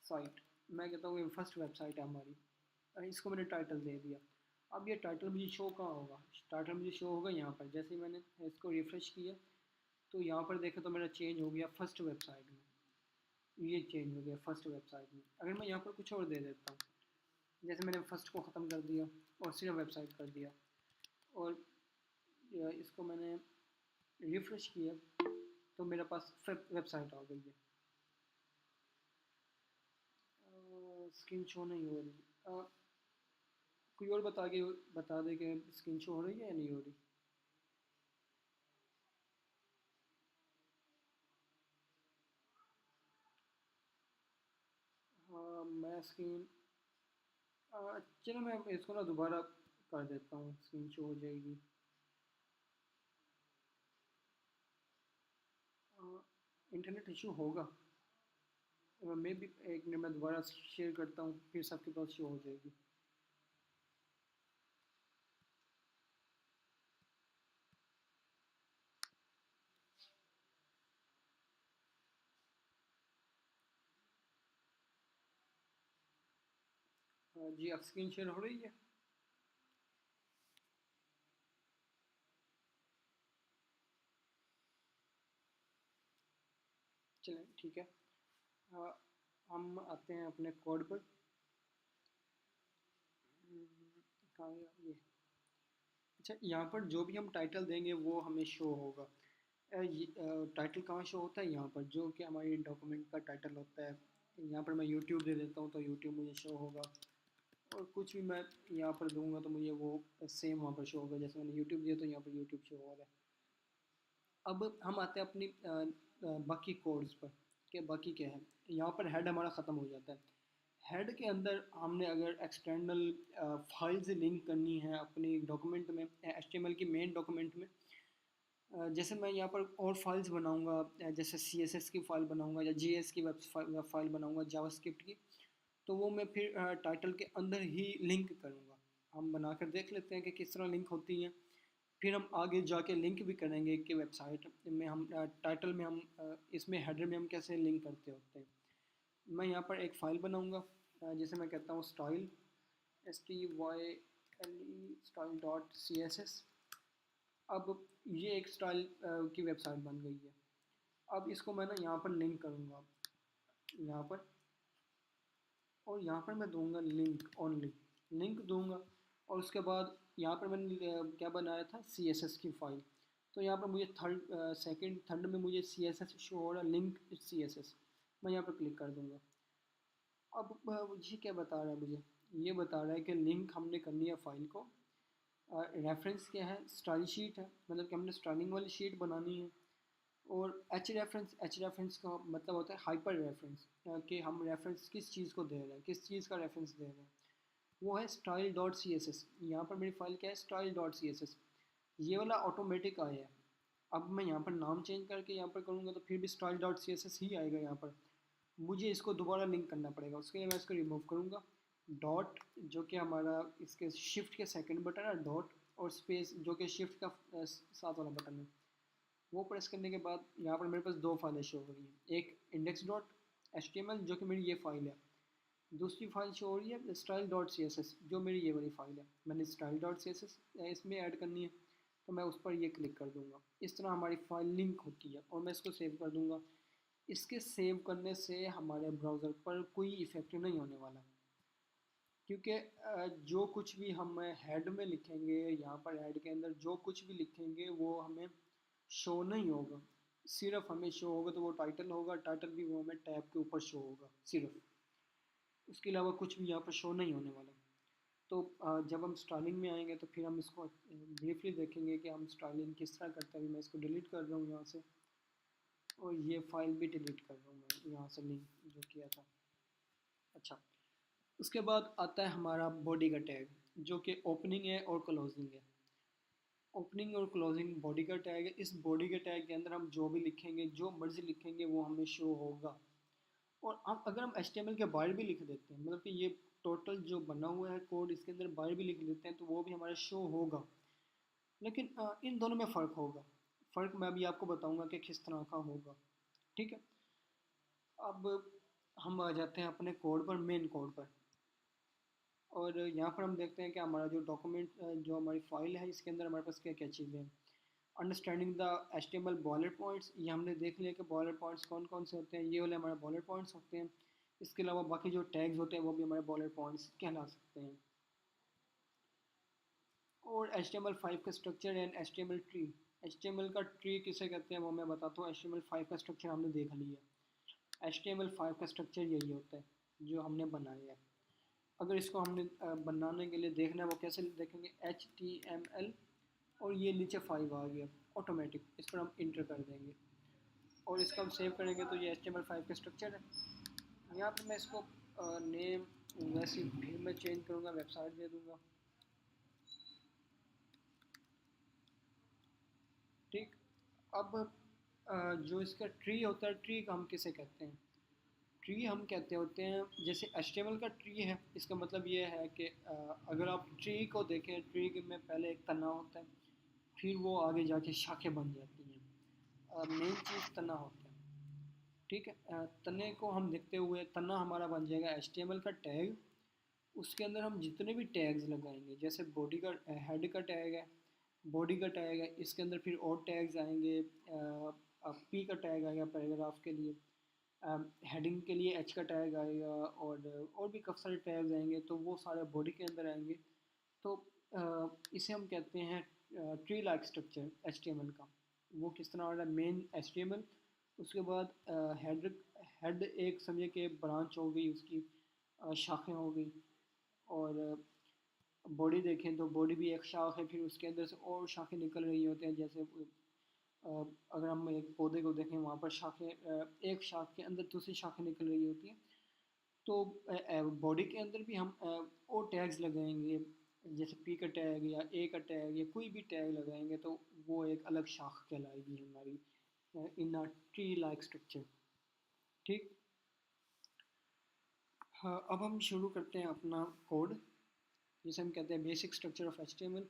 site. मैं कहता हूँ ये फर्स्ट वेबसाइट है हमारी, इसको मैंने टाइटल दे दिया। अब ये टाइटल मुझे शो कहाँ होगा? टाइटल मुझे शो होगा यहाँ पर। जैसे ही मैंने इसको रिफ़्रेश किया तो यहाँ पर देखें तो मेरा चेंज हो गया फर्स्ट वेबसाइट में। ये चेंज हो गया फर्स्ट वेबसाइट में। अगर मैं यहाँ पर कुछ और दे देता हूँ, जैसे मैंने फर्स्ट को ख़त्म कर दिया और सिर्फ वेबसाइट कर दिया, और इसको मैंने रिफ़्रेश किया तो मेरे पास वेबसाइट आ गई है। स्क्रीन शो नहीं हो रही। कोई और बता दे कि स्क्रीन शो हो रही है या नहीं हो रही। हाँ मैं स्क्रीन, चलो मैं इसको ना दोबारा कर देता हूँ, स्क्रीन शो हो जाएगी। इंटरनेट इशू होगा। मैं भी एक मिनट में दोबारा शेयर करता हूँ फिर सबके पास शो हो जाएगी। जी अब स्क्रीन शेयर हो रही है। चलें ठीक है। अ, हम आते हैं अपने कोड पर। कहाँ गया ये? अच्छा, यहाँ पर जो भी हम टाइटल देंगे वो हमें शो होगा। टाइटल कहाँ शो होता है? यहाँ पर, जो कि हमारी डॉक्यूमेंट का टाइटल होता है। यहाँ पर मैं यूट्यूब दे देता हूँ तो यूट्यूब मुझे शो होगा, और कुछ भी मैं यहाँ पर दूंगा तो मुझे वो सेम वहाँ पर शो होगा। जैसे मैंने यूट्यूब दिया तो यहाँ पर यूट्यूब शो हो रहा है। अब हम आते हैं अपनी बाकी कोड्स पर कि बाकी क्या है। यहाँ पर हेड हमारा ख़त्म हो जाता है। हेड के अंदर हमने अगर एक्सटर्नल फाइल्स लिंक करनी है अपनी डॉक्यूमेंट में, एचटीएमएल की मेन डॉक्यूमेंट में, जैसे मैं यहाँ पर और फाइल्स बनाऊँगा, जैसे सीएसएस की फ़ाइल बनाऊँगा या जीएस की वेब फाइल बनाऊँगा जावास्क्रिप्ट की, तो वो मैं फिर टाइटल के अंदर ही लिंक करूँगा। हम बनाकर देख लेते हैं कि किस तरह लिंक होती हैं। फिर हम आगे जाके लिंक भी करेंगे कि वेबसाइट में हम टाइटल में हम इसमें हेडर में हम कैसे लिंक करते होते हैं। मैं यहाँ पर एक फ़ाइल बनाऊँगा जिसे मैं कहता हूँ style, STYLE style dot CSS। अब ये एक स्टाइल की वेबसाइट बन गई है। अब इसको मैं ना यहाँ पर लिंक करूँगा, यहाँ पर, और यहाँ पर मैं दूंगा लिंक, ओनली लिंक दूंगा। और उसके बाद यहाँ पर मैंने क्या बनाया था, CSS की फ़ाइल। तो यहाँ पर मुझे सेकंड थर्ड में मुझे CSS शो हो रहा है, लिंक CSS। मैं यहाँ पर क्लिक कर दूँगा। अब मुझे क्या बता रहा है, मुझे ये बता रहा है कि लिंक हमने करनी है फ़ाइल को। रेफरेंस क्या है, स्टाइल शीट है, मतलब कि हमने स्टाइलिंग वाली शीट बनानी है। और एच रेफरेंस का मतलब होता है हाइपर रेफरेंस, कि हम रेफरेंस किस चीज़ को दे रहे हैं, किस चीज़ का रेफरेंस दे रहे हैं। वो है style dot C S S. यहाँ पर मेरी फाइल क्या है, style dot C S S. ये वाला ऑटोमेटिक आया है। अब मैं यहाँ पर नाम चेंज करके यहाँ पर करूँगा तो फिर भी style dot C S S ही आएगा। यहाँ पर मुझे इसको दोबारा लिंक करना पड़ेगा। उसके लिए मैं इसको रिमूव करूँगा। डॉट जो कि हमारा इसके शिफ्ट के सेकंड बटन है, डॉट, और स्पेस जो कि शिफ्ट का साथ वाला बटन है। वो प्रेस करने के बाद यहाँ पर मेरे पास दो फाइलें शो हो रही हैं। एक index dot H T M L जो कि मेरी ये फाइल है। दूसरी फाइल शो हो रही है style dot C S S जो मेरी ये वाली फाइल है। मैंने style dot C S S इसमें ऐड करनी है तो मैं उस पर ये क्लिक कर दूँगा। इस तरह हमारी फाइल लिंक होती है और मैं इसको सेव कर दूँगा। इसके सेव करने से हमारे ब्राउज़र पर कोई इफ़ेक्ट नहीं होने वाला, क्योंकि जो कुछ भी हम हेड में लिखेंगे, यहाँ पर हेड के अंदर जो कुछ भी लिखेंगे वो हमें शो नहीं होगा। सिर्फ हमें शो होगा तो वो टाइटल होगा, टाइटल भी वो हमें टैब के ऊपर शो होगा सिर्फ। उसके अलावा कुछ भी यहाँ पर शो नहीं होने वाला। तो जब हम स्टाइलिंग में आएंगे तो फिर हम इसको ब्रीफली देखेंगे कि हम स्टाइलिंग किस तरह करते हैं। अभी मैं इसको डिलीट कर रहा हूँ यहाँ से, और ये फाइल भी डिलीट कर रहा हूँ मैं यहाँ से, लिंक जो किया था। अच्छा, उसके बाद आता है हमारा बॉडी का टैग, जो कि ओपनिंग है और क्लोजिंग है। ओपनिंग और क्लोजिंग बॉडी का टैग है। इस बॉडी के टैग के अंदर हम जो भी लिखेंगे, जो मर्जी लिखेंगे वो हमें शो होगा। और हम अगर हम HTML के बाहर भी लिख देते हैं, मतलब कि ये टोटल जो बना हुआ है कोड इसके अंदर बाहर भी लिख देते हैं तो वो भी हमारा शो होगा। लेकिन इन दोनों में फ़र्क होगा। फ़र्क मैं अभी आपको बताऊंगा कि किस तरह का होगा। ठीक है। अब हम आ जाते हैं अपने कोड पर, मेन कोड पर। और यहाँ पर हम देखते हैं कि हमारा जो डॉक्यूमेंट, जो हमारी फ़ाइल है, इसके अंदर हमारे पास क्या क्या चीज़ें हैं। Understanding the HTML boiler points, ये हमने देख लिया कि बॉयलर पॉइंट्स कौन कौन से होते हैं। ये वाले हमारे बॉयलर पॉइंट्स होते हैं। इसके अलावा बाकी जो टैग्स होते हैं वो भी हमारे बॉयलर पॉइंट्स कहला सकते हैं। और HTML5 का structure and HTML tree. HTML का ट्री किसे कहते हैं वो मैं बताता हूँ। HTML5 का स्ट्रक्चर हमने देख लिया। HTML5 का स्ट्रक्चर यही होता है जो हमने बनाया है। अगर इसको हमने बनाने के लिए देखना है वो कैसे देखेंगे, HTML और ये नीचे 5 आ गया ऑटोमेटिक, इस पर हम इंटर कर देंगे और इसको हम सेव करेंगे तो ये HTML5 का स्ट्रक्चर है। यहाँ पर मैं इसको नेम वैसे फिर मैं चेंज करूँगा, वेबसाइट दे दूँगा। ठीक। अब जो इसका ट्री होता है, ट्री का हम किसे कहते हैं, ट्री हम कहते होते हैं, जैसे HTML का ट्री है, इसका मतलब ये है कि अगर आप ट्री को देखें, ट्री में पहले एक तना होता है, फिर वो आगे जाके शाखें बन जाती हैं। मेन चीज़ तना होता है। ठीक है। तने को हम देखते हुए तना हमारा बन जाएगा HTML का टैग। उसके अंदर हम जितने भी टैग्स लगाएंगे, जैसे बॉडी का हेड का टैग है, बॉडी का टैग है, इसके अंदर फिर और टैग्स आएंगे। पी का टैग आएगा पैराग्राफ के लिए, हेडिंग के लिए एच का टैग आएगा और भी काफ़ी सारे टैग्स आएंगे, तो वो सारे बॉडी के अंदर आएंगे। तो इसे हम कहते हैं ट्री लाइक स्ट्रक्चर HTML का। वो किस तरह आ रहा है, मेन HTML, उसके बाद हेड हेड एक समझे कि ब्रांच हो गई उसकी, शाखें हो गई, और बॉडी देखें तो बॉडी भी एक शाख है, फिर उसके अंदर से और शाखें निकल रही होते हैं। जैसे अगर हम एक पौधे को देखें, वहाँ पर शाखें, एक शाख के अंदर दूसरी शाखें निकल रही होती हैं। तो बॉडी के अंदर भी हम और टैग्स लगाएंगे, जैसे पी का टैग या ए का टैग या कोई भी टैग लगाएंगे, तो वो एक अलग शाख कहलाएगी हमारी इन अ ट्री लाइक स्ट्रक्चर। ठीक। हाँ, अब हम शुरू करते हैं अपना कोड, जिसे हम कहते हैं बेसिक स्ट्रक्चर ऑफ HTML।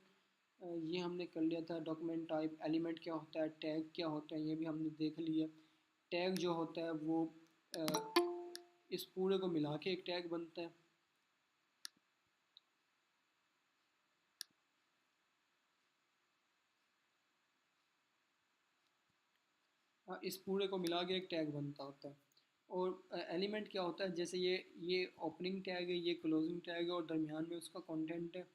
ये हमने कर लिया था। डॉक्यूमेंट टाइप, एलिमेंट क्या होता है, टैग क्या होता है, ये भी हमने देख लिया। टैग जो होता है वो इस पूरे को मिला के एक टैग बनता है। इस पूरे को मिला के एक टैग बनता होता है। और एलिमेंट क्या होता है, जैसे ये ओपनिंग टैग है, ये क्लोजिंग टैग है, और दरमियान में उसका कंटेंट है।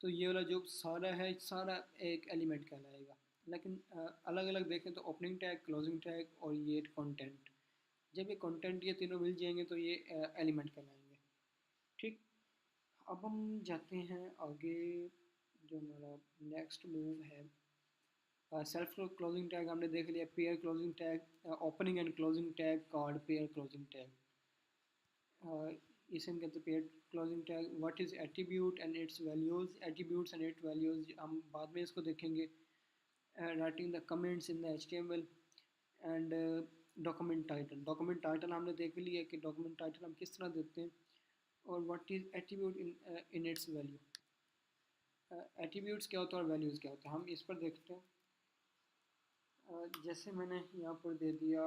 तो ये वाला जो सारा है, सारा एक एलिमेंट कहलाएगा। लेकिन अलग अलग देखें तो ओपनिंग टैग, क्लोजिंग टैग और ये कंटेंट, जब ये कंटेंट ये तीनों मिल जाएंगे तो ये एलिमेंट कहलाएंगे। ठीक। अब हम जाते हैं आगे। जो हमारा नेक्स्ट मूव है, सेल्फ क्लोजिंग टैग हमने देख लिया। Pair closing tag, opening and closing tag card pair closing tag, इसे हम कहते हैं pair closing tag. What is attribute and it's values, attributes and it's values हम बाद में इसको देखेंगे। Writing the comments in the HTML and document title. Document title हमने देख लिया कि डॉक्यूमेंट टाइटल हम किस तरह देते हैं। और what is attribute in its value, attributes क्या होता है और वैल्यूज़ क्या होता है, हम इस पर देखते हैं। जैसे मैंने यहाँ पर दे दिया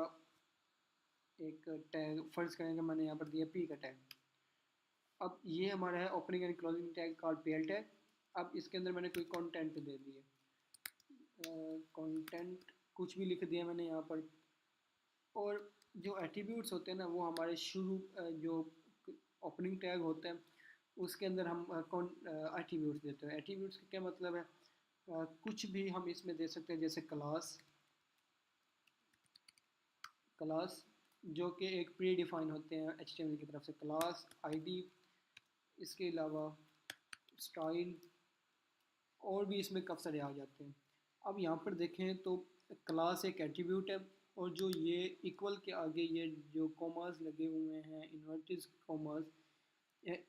एक टैग, फ़र्ज़ करें कि मैंने यहाँ पर दिया पी का टैग। अब ये हमारा है opening and closing tag card pair tag. अब इसके अंदर मैंने कोई कंटेंट दे दिए, कंटेंट कुछ भी लिख दिया मैंने यहाँ पर। और जो एट्रीब्यूट्स होते हैं ना, वो हमारे शुरू जो ओपनिंग टैग होते हैं उसके अंदर हम कौन एट्रीब्यूट्स देते हैं। एट्रीब्यूट्स का क्या मतलब है, कुछ भी हम इसमें दे सकते हैं, जैसे क्लास, क्लास जो कि एक प्री डिफाइन होते हैं HTML की तरफ से, क्लास, आईडी, इसके अलावा स्टाइल, और भी इसमें काफ़ी सारे आ जाते हैं। अब यहाँ पर देखें तो क्लास एक एट्रीब्यूट है, और जो ये इक्वल के आगे ये जो कॉमास लगे हुए हैं, इन्वर्टेड कॉमास,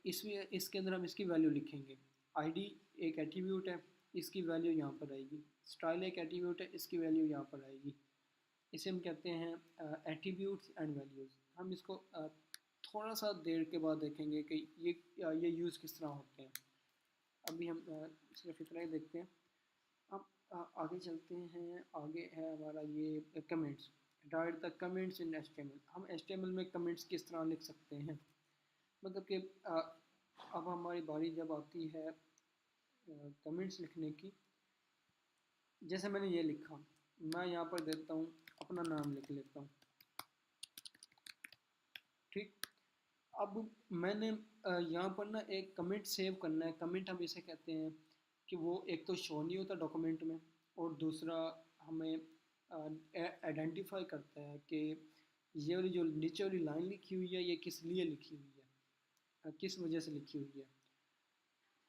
इसमें इसके अंदर हम इसकी वैल्यू लिखेंगे। आईडी एक एट्रीब्यूट है, इसकी वैल्यू यहाँ पर आएगी। स्टाइल एक एट्रीब्यूट है, इसकी वैल्यू यहाँ पर आएगी। इसे हम कहते हैं एट्रीब्यूट्स एंड वैल्यूज़। हम इसको थोड़ा सा देर के बाद देखेंगे कि ये यूज़ किस तरह होते हैं। अभी हम सिर्फ इतना ही देखते हैं। अब आगे चलते हैं। आगे है हमारा ये comments. Right the comments in HTML। हम HTML में कमेंट्स किस तरह लिख सकते हैं, मतलब कि अब हमारी बारी जब आती है कमेंट्स लिखने की। जैसे मैंने ये लिखा, मैं यहाँ पर देता हूँ अपना नाम लिख लेता हूँ। ठीक। अब मैंने यहाँ पर ना एक कमेंट सेव करना है। कमेंट हम इसे कहते हैं कि वो एक तो शो नहीं होता डॉक्यूमेंट में, और दूसरा हमें आइडेंटिफाई करता है कि ये वाली जो नीचे वाली लाइन लिखी हुई है ये किस लिए लिखी हुई है, किस वजह से लिखी हुई है।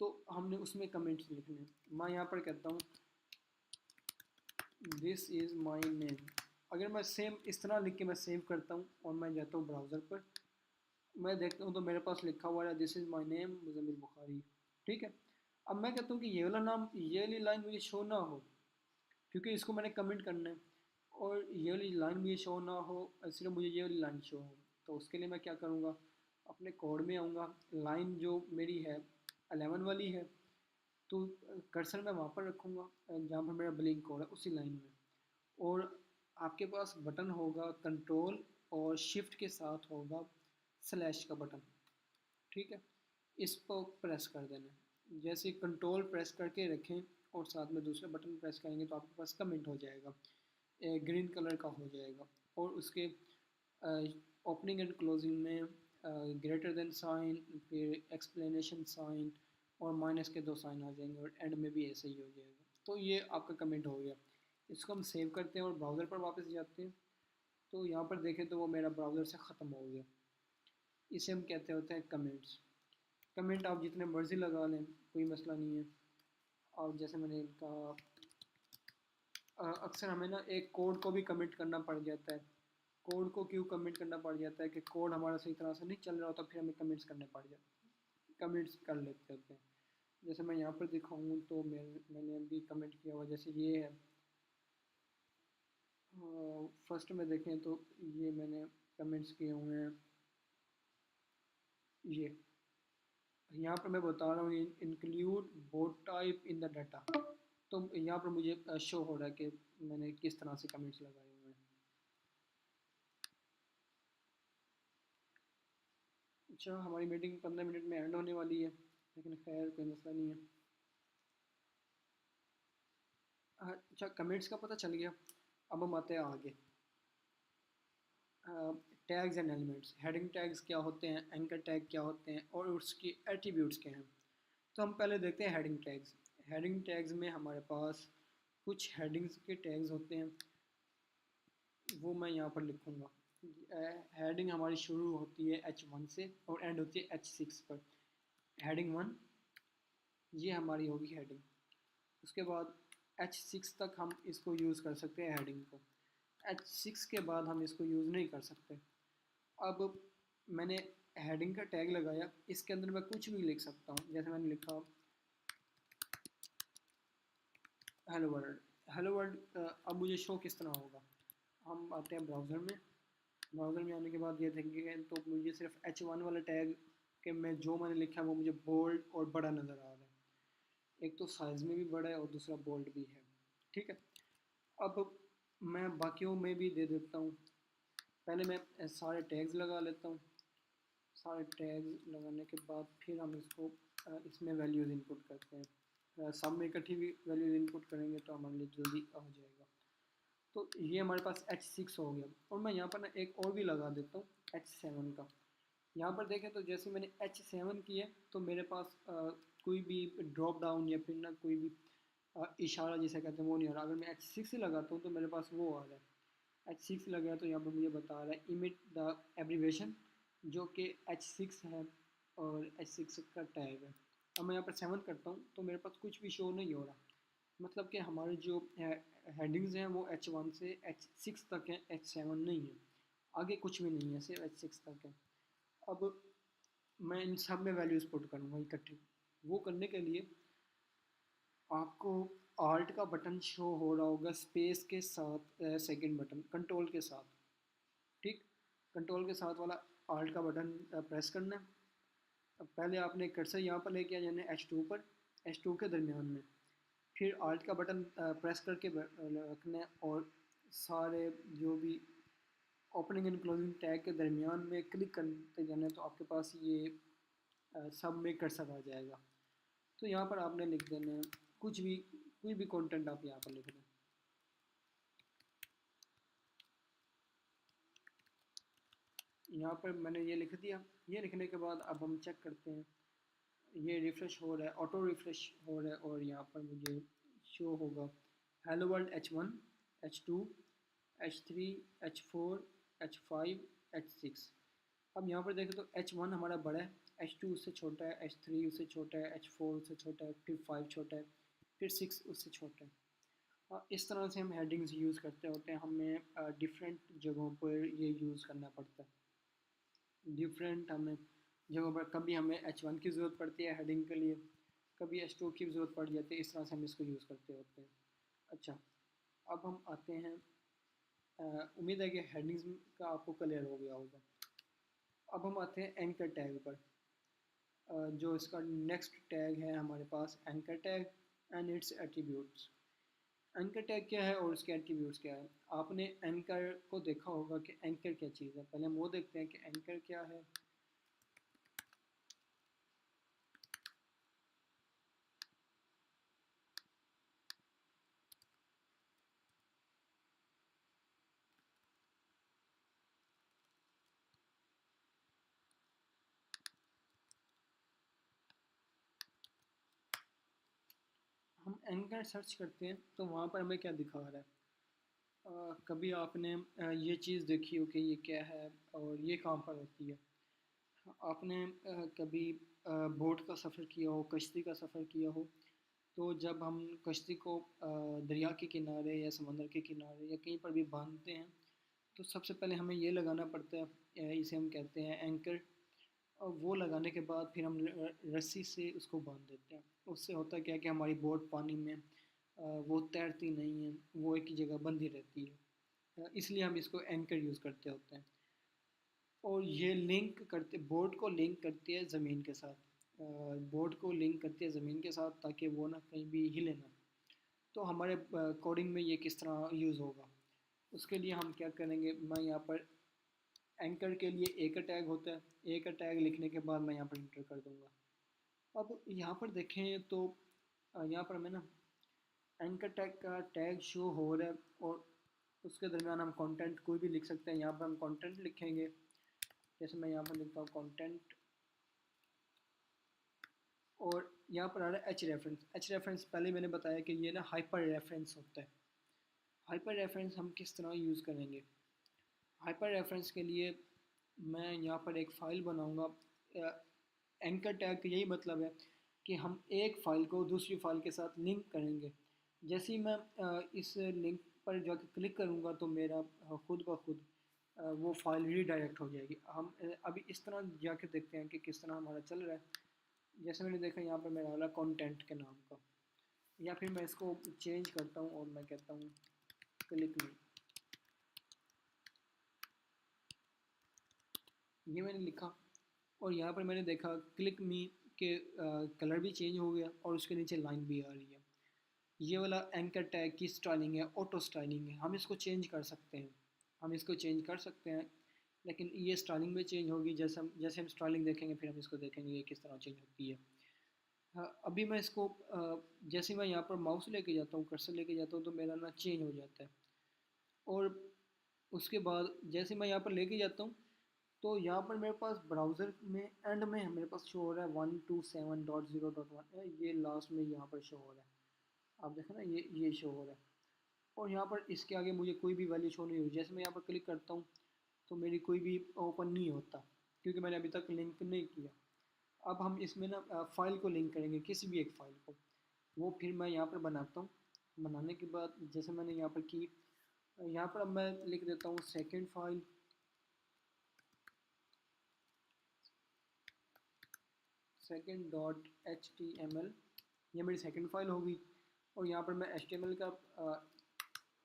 तो हमने उसमें कमेंट्स लिखने हैं। मैं यहाँ पर कहता हूँ दिस इज़ माई नेम। अगर मैं सेम इस तरह लिख के मैं सेव करता हूँ और मैं जाता हूँ ब्राउज़र पर, मैं देखता हूँ तो मेरे पास लिखा हुआ है this is my name Muzammil Bukhari. ठीक है। अब मैं कहता हूँ कि ये वाला नाम, ये वाली लाइन मुझे शो ना हो, क्योंकि इसको मैंने कमेंट करना है, और ये वाली लाइन मुझे शो ना हो, सिर्फ मुझे ये वाली लाइन शो हो। तो उसके लिए मैं क्या करूँगा, अपने कोड में आऊँगा। लाइन जो मेरी है 11 वाली है, तो कर्सर मैं वहाँ पर रखूँगा जहाँ पर मेरा ब्लिंक कोड है, उसी लाइन में। और आपके पास बटन होगा कंट्रोल और शिफ्ट के साथ होगा स्लैश का बटन। ठीक है। इस पर प्रेस कर देना। जैसे कंट्रोल प्रेस करके रखें और साथ में दूसरा बटन प्रेस करेंगे तो आपके पास कमेंट हो जाएगा, ग्रीन कलर का हो जाएगा। और उसके ओपनिंग एंड क्लोजिंग में ग्रेटर देन साइन, फिर एक्सप्लेनेशन साइन और माइनस के दो साइन आ जाएंगे और एंड में भी ऐसे ही हो जाएगा। तो ये आपका कमेंट हो गया। इसको हम सेव करते हैं और ब्राउज़र पर वापस जाते हैं। तो यहाँ पर देखें तो वो मेरा ब्राउज़र से ख़त्म हो गया। इसे हम कहते होते हैं कमेंट्स। कमेंट आप जितने मर्ज़ी लगा लें, कोई मसला नहीं है। और जैसे मैंने कहा, अक्सर हमें ना एक कोड को भी कमिट करना पड़ जाता है। कोड को क्यों कमिट करना पड़ जाता है कि कोड हमारा सही तरह से नहीं चल रहा होता, फिर हमें कमिट्स करने पड़ जाते हैं, कमिट्स कर लेते होते हैं। जैसे मैं यहाँ पर दिखाऊँ तो मैंने अभी कमिट किया हुआ, जैसे ये है। फर्स्ट में देखें तो ये मैंने कमेंट्स किए हुए हैं। ये यहाँ पर मैं बता रहा हूँ include board type in the data. तो यहाँ पर मुझे शो हो रहा है कि मैंने किस तरह से कमेंट्स लगाए हुए हैं। अच्छा, हमारी मीटिंग 15 मिनट में एंड होने वाली है, लेकिन खैर कोई मसला नहीं है। अच्छा, कमेंट्स का पता चल गया। अब हम आते हैं आगे। Tags and elements. Heading tags क्या होते हैं, एंकर टैग क्या होते हैं और उसकी एट्रीब्यूट्स क्या हैं। तो हम पहले देखते हैं हेडिंग टैग्स। हेडिंग टैग्स में हमारे पास कुछ हेडिंग्स के टैग्स होते हैं, वो मैं यहाँ पर लिखूँगा। हेडिंग हमारी शुरू होती है H1 से और एंड होती है H6 पर। हेडिंग 1 ये हमारी होगी हेडिंग। उसके बाद H6 तक हम इसको यूज़ कर सकते हैं हेडिंग को। H6 के बाद हम इसको यूज़ नहीं कर सकते। अब मैंने हेडिंग का टैग लगाया, इसके अंदर मैं कुछ भी लिख सकता हूँ। जैसे मैंने लिखा हेलो वर्ल्ड। हेलो वर्ल्ड अब मुझे शो किस तरह होगा। हम आते हैं ब्राउज़र में। ब्राउज़र में आने के बाद ये देखेंगे तो मुझे सिर्फ H1 वाला टैग के में जो मैंने लिखा है वो मुझे बोल्ड और बड़ा नज़र आ रहा है। एक तो साइज़ में भी बड़ा है और दूसरा बोल्ड भी है। ठीक है, अब मैं बाकियों में भी दे देता हूँ। पहले मैं सारे टैग्स लगा लेता हूँ। सारे टैग्स लगाने के बाद फिर हम इसको इसमें वैल्यूज़ इनपुट करते हैं। सब में इकट्ठी भी वैल्यूज़ इनपुट करेंगे तो हमारे लिए जल्दी आ जाएगा। तो ये हमारे पास H6 हो गया। और मैं यहाँ पर ना एक और भी लगा देता हूँ H7 का। यहाँ पर देखें तो जैसे मैंने H7 किया तो मेरे पास कोई भी ड्रॉप डाउन या फिर ना कोई भी इशारा जिसे कहते हैं वो नहीं आ रहा। अगर मैं H6 से लगाता हूँ तो मेरे पास वो आ रहा है। H6 लगा तो यहाँ पर मुझे बता रहा है इमिट द एब्रीवेशन, जो कि H6 है और H6 का टैग है। अब मैं यहाँ पर 7 करता हूँ तो मेरे पास कुछ भी शो नहीं हो रहा। मतलब कि हमारे जो हेडिंग्स हैं वो H1 से H6 तक हैं, H7 नहीं है। आगे कुछ भी नहीं है, सिर्फ H6 तक है। अब मैं इन सब में वैल्यूज़ पुट करूँगा इकट्ठी। वो करने के लिए आपको आल्ट का बटन शो हो रहा होगा स्पेस के साथ, सेकंड बटन कंट्रोल के साथ। ठीक, कंट्रोल के साथ वाला आल्ट का बटन प्रेस करना है। अब पहले आपने कर्सर यहाँ पर लेके आ जाना है H2 पर, H2 के दरमियान में। फिर आल्ट का बटन प्रेस करके रखना है और सारे जो भी ओपनिंग एंड क्लोजिंग टैग के दरमियान में क्लिक करते जाना है तो आपके पास ये सब में कर्सर आ जाएगा। तो यहाँ पर आपने लिख देना है कुछ भी, कोई भी कंटेंट आप यहाँ पर लिख दें। यहाँ पर मैंने ये लिख दिया। ये लिखने के बाद अब हम चेक करते हैं, ये रिफ़्रेश हो रहा है, ऑटो रिफ़्रेश हो रहा है और यहाँ पर मुझे शो होगा hello world H1, H2, H3, H4, H5, H6। अब यहाँ पर देखें तो H1 हमारा बड़ा है, H2 उससे छोटा है, H3 उससे छोटा है, H4 उससे छोटा है, फिर 5 छोटा है, फिर 6 उससे छोटा है। और इस तरह से हम हेडिंग्स यूज़ करते होते हैं। हमें डिफरेंट जगहों पर ये यूज़ करना पड़ता है। डिफरेंट हमें जगहों पर कभी हमें H1 की ज़रूरत पड़ती है हेडिंग के लिए, कभी H2 की ज़रूरत पड़ जाती है। इस तरह से हम इसको यूज़ करते होते हैं। अच्छा, अब हम आते हैं, उम्मीद है कि हेडिंग्स का आपको क्लियर हो गया होगा। अब हम आते हैं एंकर टैग पर। जो इसका नेक्स्ट टैग है हमारे पास anchor tag and its attributes. Anchor tag क्या है और उसके एट्रीब्यूट्स क्या है। आपने एंकर को देखा होगा कि एंकर क्या चीज़ है। पहले हम वो देखते हैं कि एंकर क्या है। एंकर सर्च करते हैं तो वहाँ पर हमें क्या दिखा रहा है। कभी आपने ये चीज़ देखी हो कि ये क्या है और ये कहाँ पर होती है। आपने कभी बोट का सफ़र किया हो, कश्ती का सफ़र किया हो, तो जब हम कश्ती को दरिया के किनारे या समंदर के किनारे या कहीं पर भी बांधते हैं तो सबसे पहले हमें ये लगाना पड़ता है, इसे हम कहते हैं एंकर। और वो लगाने के बाद फिर हम रस्सी से उसको बांध देते हैं। उससे होता क्या है कि हमारी बोट पानी में वो तैरती नहीं है, वो एक ही जगह बंधी रहती है। इसलिए हम इसको एंकर यूज़ करते होते हैं। और ये लिंक करते बोट को लिंक करती है ज़मीन के साथ। बोट को लिंक करती है ज़मीन के साथ ताकि वो ना कहीं भी हिले ना। तो हमारे कोडिंग में ये किस तरह यूज़ होगा, उसके लिए हम क्या करेंगे। मैं यहाँ पर एंकर के लिए एक टैग होता है, एक टैग लिखने के बाद मैं यहाँ पर इंटर कर दूँगा। अब यहाँ पर देखें तो यहाँ पर हमें ना एंकर टैग का टैग शो हो रहा है और उसके दरमियान हम कंटेंट कोई भी लिख सकते हैं। यहाँ पर हम कंटेंट लिखेंगे, जैसे मैं यहाँ पर लिखता हूँ कंटेंट। और यहाँ पर आ रहा है एच रेफरेंस। एच रेफरेंस पहले मैंने बताया कि ये ना हाइपर रेफरेंस होता है। हाइपर रेफरेंस हम किस तरह यूज़ करेंगे। हाइपर रेफरेंस के लिए मैं यहाँ पर एक फ़ाइल बनाऊँगा। एंकर टैग का यही मतलब है कि हम एक फ़ाइल को दूसरी फ़ाइल के साथ लिंक करेंगे। जैसे ही मैं इस लिंक पर जाकर क्लिक करूँगा तो मेरा खुद ब खुद वो फ़ाइल रीडायरेक्ट हो जाएगी। हम अभी इस तरह जाके देखते हैं कि किस तरह हमारा चल रहा है। जैसे मैंने देखा यहाँ पर मेरा वाला कंटेंट के नाम का, या फिर मैं इसको चेंज करता हूँ और मैं कहता हूँ क्लिक मी। ये मैंने लिखा और यहाँ पर मैंने देखा क्लिक मी के कलर भी चेंज हो गया और उसके नीचे लाइन भी आ रही है। ये वाला एंकर टैग की स्टाइलिंग है, ऑटो स्टाइलिंग है। हम इसको चेंज कर सकते हैं, हम इसको चेंज कर सकते हैं, लेकिन ये स्टाइलिंग में चेंज होगी। जैसे हम स्टाइलिंग देखेंगे फिर हम इसको देखेंगे ये किस तरह चेंज होती है। हाँ, अभी मैं इसको जैसे मैं यहाँ पर माउस लेके जाता हूँ, कर्सर लेके जाता हूँ तो मेरा ना चेंज हो जाता है। और उसके बाद जैसे मैं यहाँ पर लेके जाता हूँ तो यहाँ पर मेरे पास ब्राउज़र में एंड में मेरे पास शो हो रहा है 127.0.1, ये लास्ट में यहाँ पर शो हो रहा है। आप देखें ना, ये शो हो रहा है। और यहाँ पर इसके आगे मुझे कोई भी वैल्यू शो नहीं हुई। जैसे मैं यहाँ पर क्लिक करता हूँ तो मेरी कोई भी ओपन नहीं होता क्योंकि मैंने अभी तक लिंक नहीं किया। अब हम इसमें ना फ़ाइल को लिंक करेंगे, किसी भी एक फ़ाइल को। वो फिर मैं यहाँ पर बनाता हूँ। बनाने के बाद जैसे मैंने यहाँ पर की, यहाँ पर अब मैं लिख देता हूँ second file. Second dot H T M L, ये मेरी सेकंड फाइल होगी। और यहाँ पर मैं एच टी एम एल का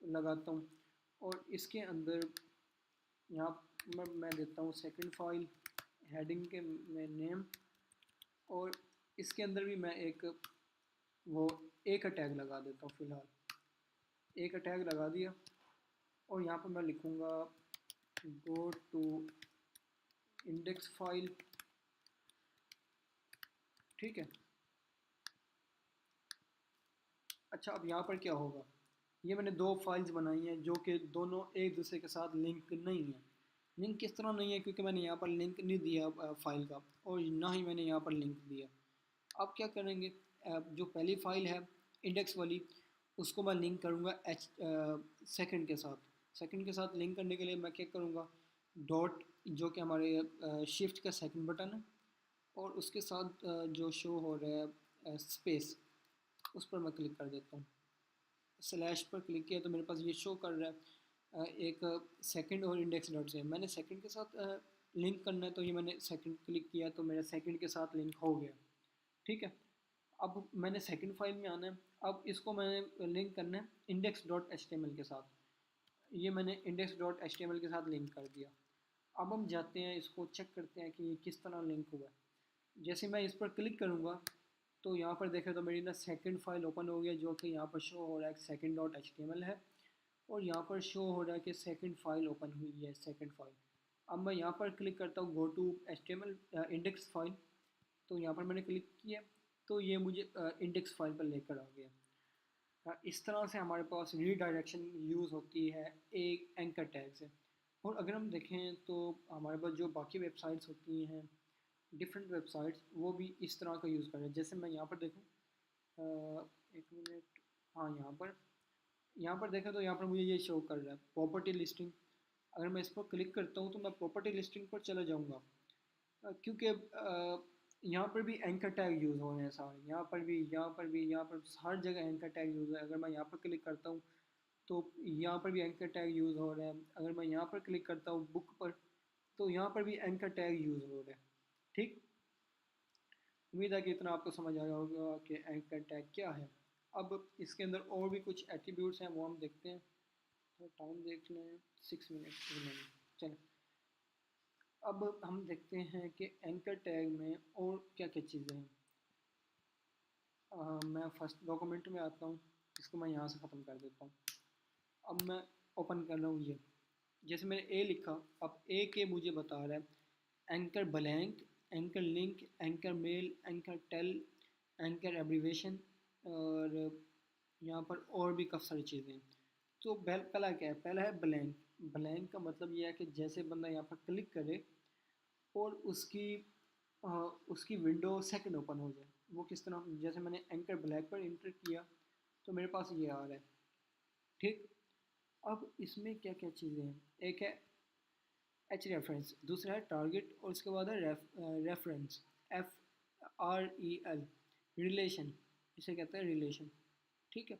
लगाता हूँ और इसके अंदर यहाँ मैं देता हूँ सेकंड फाइल हेडिंग के में नेम। और इसके अंदर भी मैं एक वो एक टैग लगा देता हूँ फ़िलहाल। एक टैग लगा दिया और यहाँ पर मैं लिखूँगा गो टू इंडेक्स फाइल। ठीक है। अच्छा, अब यहाँ पर क्या होगा, ये मैंने दो फाइल्स बनाई हैं जो कि दोनों एक दूसरे के साथ लिंक नहीं है। लिंक किस तरह नहीं है, क्योंकि मैंने यहाँ पर लिंक नहीं दिया फाइल का, और ना ही मैंने यहाँ पर लिंक दिया। अब क्या करेंगे, जो पहली फ़ाइल है इंडेक्स वाली, उसको मैं लिंक करूँगा एच सेकंड के साथ। सेकंड के साथ लिंक करने के लिए मैं क्या करूँगा, डॉट जो कि हमारे शिफ्ट का सेकंड बटन है, और उसके साथ जो शो हो रहा है स्पेस, उस पर मैं क्लिक कर देता हूँ। स्लैश पर क्लिक किया तो मेरे पास ये शो कर रहा है एक सेकंड और इंडेक्स डॉट से। मैंने सेकंड के साथ लिंक करना है तो ये मैंने सेकंड क्लिक किया तो मेरा सेकंड के साथ लिंक हो गया। ठीक है। अब मैंने सेकंड फाइल में आना है। अब इसको मैंने लिंक करना है index dot H T M L के साथ। ये मैंने index dot H T M L के साथ लिंक कर दिया। अब हम जाते हैं, इसको चेक करते हैं कि ये किस तरह लिंक हुआ है। जैसे मैं इस पर क्लिक करूँगा तो यहाँ पर देखें तो मेरी ना सेकंड फाइल ओपन हो गया, जो कि यहाँ पर शो हो रहा है second dot H T M L है, और यहाँ पर शो हो रहा है कि सेकंड फाइल ओपन हुई है, सेकंड फाइल। अब मैं यहाँ पर क्लिक करता हूँ go to H T M L index file, तो यहाँ पर मैंने क्लिक किया तो ये मुझे इंडेक्स फाइल पर लेकर आ गया। इस तरह से हमारे पास रीडायरेक्शन यूज़ होती है एक एंकर टैग से। और अगर हम देखें तो हमारे पास जो बाकी वेबसाइट्स होती हैं, डिफरेंट वेबसाइट्स, वो भी इस तरह का यूज़ कर रहे हैं। जैसे मैं यहाँ पर देखूँ, एक मिनट, हाँ यहाँ पर देखें तो यहाँ पर मुझे ये शो कर रहा है प्रॉपर्टी लिस्टिंग। अगर मैं इस पर क्लिक करता हूँ तो मैं प्रॉपर्टी लिस्टिंग पर चला जाऊँगा, क्योंकि यहाँ पर भी एंकर टैग यूज़ हो रहे हैं सारे, यहाँ पर भी, यहाँ पर भी, यहाँ पर हर जगह एंकर टैग यूज़ है। अगर मैं यहाँ पर क्लिक करता हूँ तो यहाँ पर भी एंकर टैग यूज़ हो रहा है। अगर मैं यहाँ पर क्लिक करता हूँ बुक पर तो यहाँ पर भी एंकर टैग यूज़ हो रहा है। ठीक, उम्मीद है कि इतना आपको समझ आया होगा कि एंकर टैग क्या है। अब इसके अंदर और भी कुछ एट्रीब्यूट्स हैं, वो हम देखते हैं। तो टाइम देख लें, 6 मिनट रिमेनिंग। चलें, अब हम देखते हैं कि एंकर टैग में और क्या क्या चीज़ें हैं। मैं फर्स्ट डॉक्यूमेंट में आता हूँ, इसको मैं यहाँ से ख़त्म कर देता हूँ। अब मैं ओपन कर रहा हूँ ये, जैसे मैंने ए लिखा, अब ए के मुझे बता रहा है anchor blank, anchor link, anchor mail, anchor tel, anchor abbreviation, और यहाँ पर और भी काफ़ी सारी चीज़ें हैं। तो पहला क्या है, पहला है ब्लैंक। ब्लैंक का मतलब ये है कि जैसे बंदा यहाँ पर क्लिक करे और अ, उसकी विंडो सेकंड ओपन हो जाए। वो किस तरह, जैसे मैंने एंकर ब्लैक पर इंटर किया तो मेरे पास ये आ रहा है। ठीक, अब इसमें क्या क्या चीज़ें हैं, एक है एच रेफरेंस, दूसरा है टारगेट, और उसके बाद है रेफरेंस, FREL, रिलेशन, इसे कहते हैं रिलेशन। ठीक है,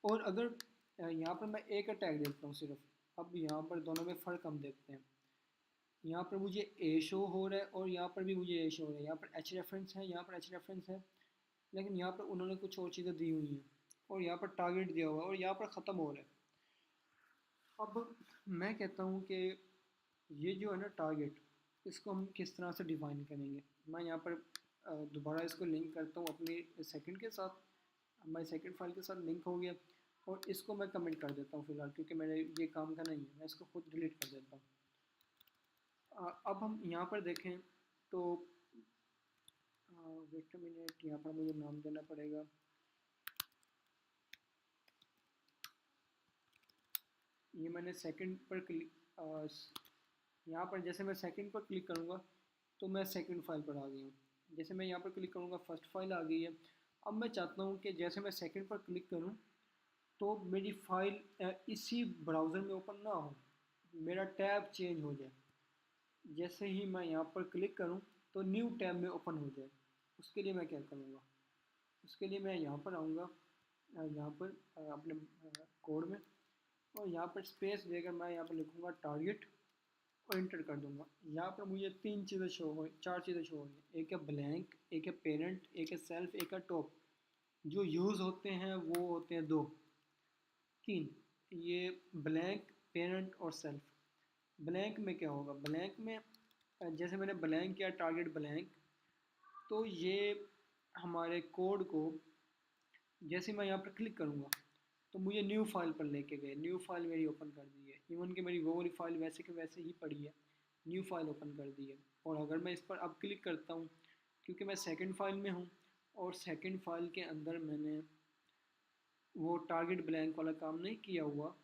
और अगर यहाँ पर मैं ए का टैग देखता हूँ सिर्फ, अब यहाँ पर दोनों में फ़र्क हम देखते हैं। यहाँ पर मुझे ए शो हो रहा है और यहाँ पर भी मुझे ए शो हो रहा है। यहाँ पर एच रेफरेंस है, यहाँ पर एच रेफरेंस है, लेकिन यहाँ पर उन्होंने कुछ और चीज़ें दी हुई हैं, और यहाँ पर टारगेट दिया हुआ है, और यहाँ पर ख़त्म हो रहा है। अब मैं कहता हूँ कि ये जो है ना टारगेट, इसको हम किस तरह से डिफ़ाइन करेंगे। मैं यहाँ पर दोबारा इसको लिंक करता हूँ अपनी सेकंड के साथ, हमारी सेकंड फाइल के साथ लिंक हो गया, और इसको मैं कमेंट कर देता हूँ फ़िलहाल, क्योंकि मेरे ये काम का नहीं है, मैं इसको खुद डिलीट कर देता हूँ। अब हम यहाँ पर देखें तो वेट अ मिनट, यहाँ पर मुझे नाम देना पड़ेगा। ये मैंने सेकंड पर क्लिक, यहाँ पर जैसे मैं सेकंड पर क्लिक करूँगा तो मैं सेकंड फाइल पर आ गई हूँ। जैसे मैं यहाँ पर क्लिक करूँगा फर्स्ट फाइल आ गई है। अब मैं चाहता हूँ कि जैसे मैं सेकंड पर क्लिक करूँ तो मेरी फ़ाइल इसी ब्राउज़र में ओपन ना हो, मेरा टैब चेंज हो जाए। जैसे ही मैं यहाँ पर क्लिक करूँ तो न्यू टैब में ओपन हो जाए। उसके लिए मैं क्या करूँगा, उसके लिए मैं यहाँ पर आऊँगा, यहाँ पर अपने कोड में, और यहाँ पर स्पेस देकर मैं यहाँ पर लिखूँगा टारगेट और इंटर कर दूँगा। यहाँ पर मुझे चार चीज़ें शो हो रही, एक है ब्लैंक, एक है पेरेंट, एक है सेल्फ, एक है टॉप। जो यूज़ होते हैं वो होते हैं दो, तीन, ये ब्लैंक, पेरेंट और सेल्फ। ब्लैंक में क्या होगा, ब्लैंक में जैसे मैंने ब्लैंक किया टारगेट ब्लैंक, तो ये हमारे कोड को, जैसे मैं यहाँ पर क्लिक करूँगा तो मुझे न्यू फाइल पर लेके गए, न्यू फाइल मेरी ओपन कर दी है। इवन कि मेरी वो वाली फाइल वैसे के वैसे ही पड़ी है, न्यू फाइल ओपन कर दी है। और अगर मैं इस पर अब क्लिक करता हूँ, क्योंकि मैं सेकंड फाइल में हूँ और सेकंड फाइल के अंदर मैंने वो टारगेट ब्लैंक वाला काम नहीं किया हुआ,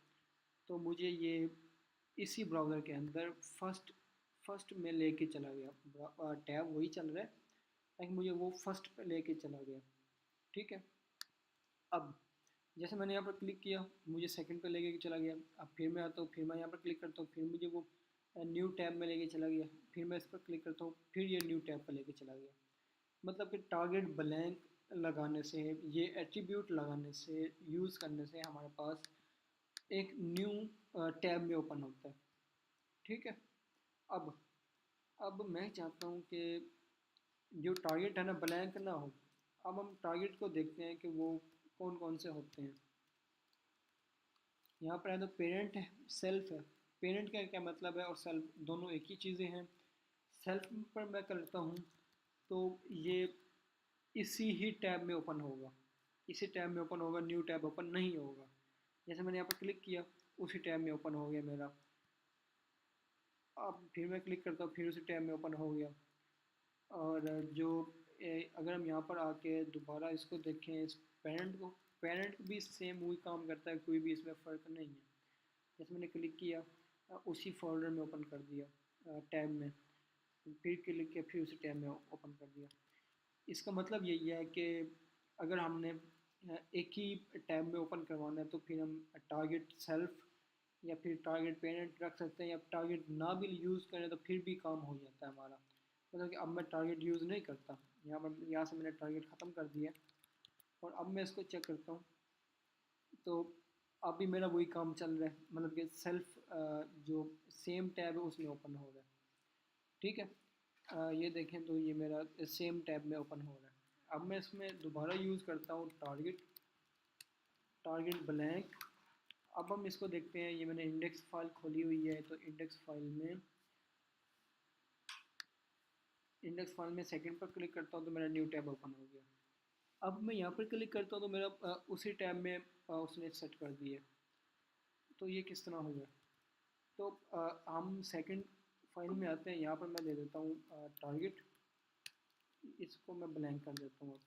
तो मुझे ये इसी ब्राउज़र के अंदर फर्स्ट फर्स्ट में लेके चला गया। टैब वही चल रहा है, लेकिन मुझे वो फर्स्ट पे लेके चला गया। ठीक है, अब जैसे मैंने यहाँ पर क्लिक किया मुझे सेकंड पे लेके चला गया। अब फिर मैं आता हूँ, फिर मैं यहाँ पर क्लिक करता हूँ, फिर मुझे वो न्यू टैब में लेके चला गया। फिर मैं इस पर क्लिक करता हूँ, फिर ये न्यू टैब पर लेके चला गया। मतलब कि टारगेट ब्लैंक लगाने से, ये एट्रीब्यूट लगाने से, यूज़ करने से हमारे पास एक न्यू टैब में ओपन होता है। ठीक है, अब अब मैं चाहता हूँ कि जो टारगेट है ना ब्लैंक ना हो। अब हम टारगेट को देखते हैं कि वो कौन कौन से होते हैं। यहाँ पर है तो पेरेंट है, सेल्फ है। पेरेंट का क्या मतलब है और सेल्फ दोनों एक ही चीज़ें हैं। सेल्फ पर मैं करता हूँ तो ये इसी ही टैब में ओपन होगा, इसी टैब में ओपन होगा, न्यू टैब ओपन नहीं होगा। जैसे मैंने यहाँ पर क्लिक किया उसी टैब में ओपन हो गया मेरा। अब फिर मैं क्लिक करता हूँ, फिर उसी टैब में ओपन हो गया। और जो अगर हम यहाँ पर आके दोबारा इसको देखें, इस पेरेंट को, पेरेंट भी सेम वही काम करता है, कोई भी इसमें फ़र्क नहीं है। जैसे मैंने क्लिक किया उसी फोल्डर में ओपन कर दिया टैब में, फिर क्लिक किया फिर उसी टैब में ओपन कर दिया। इसका मतलब यही है कि अगर हमने एक ही टैब में ओपन करवाना है तो फिर हम टारगेट सेल्फ या फिर टारगेट पेरेंट रख सकते हैं, या टारगेट ना भी यूज़ करें तो फिर भी काम हो जाता है हमारा। मतलब कि अब मैं टारगेट यूज़ नहीं करता, यहाँ से मैंने टारगेट ख़त्म कर दिया और अब मैं इसको चेक करता हूँ तो अभी मेरा वही काम चल रहा है, मतलब कि सेल्फ जो सेम टैब है उसमें ओपन हो रहा है। ठीक है, ये देखें तो ये मेरा सेम टैब में ओपन हो रहा है। अब मैं इसमें दोबारा यूज़ करता हूँ टारगेट, टारगेट ब्लैंक। अब हम इसको देखते हैं, ये मैंने इंडेक्स फाइल खोली हुई है, तो इंडेक्स फाइल में सेकंड पर क्लिक करता हूँ तो मेरा न्यू टैब ओपन हो गया। अब मैं यहाँ पर क्लिक करता हूँ तो मेरा उसी टैब में उसने सेट कर दिया। तो ये किस तरह होगा, तो हम सेकंड फाइल में आते हैं, यहाँ पर मैं दे देता हूँ टारगेट, इसको मैं ब्लैंक कर देता हूँ।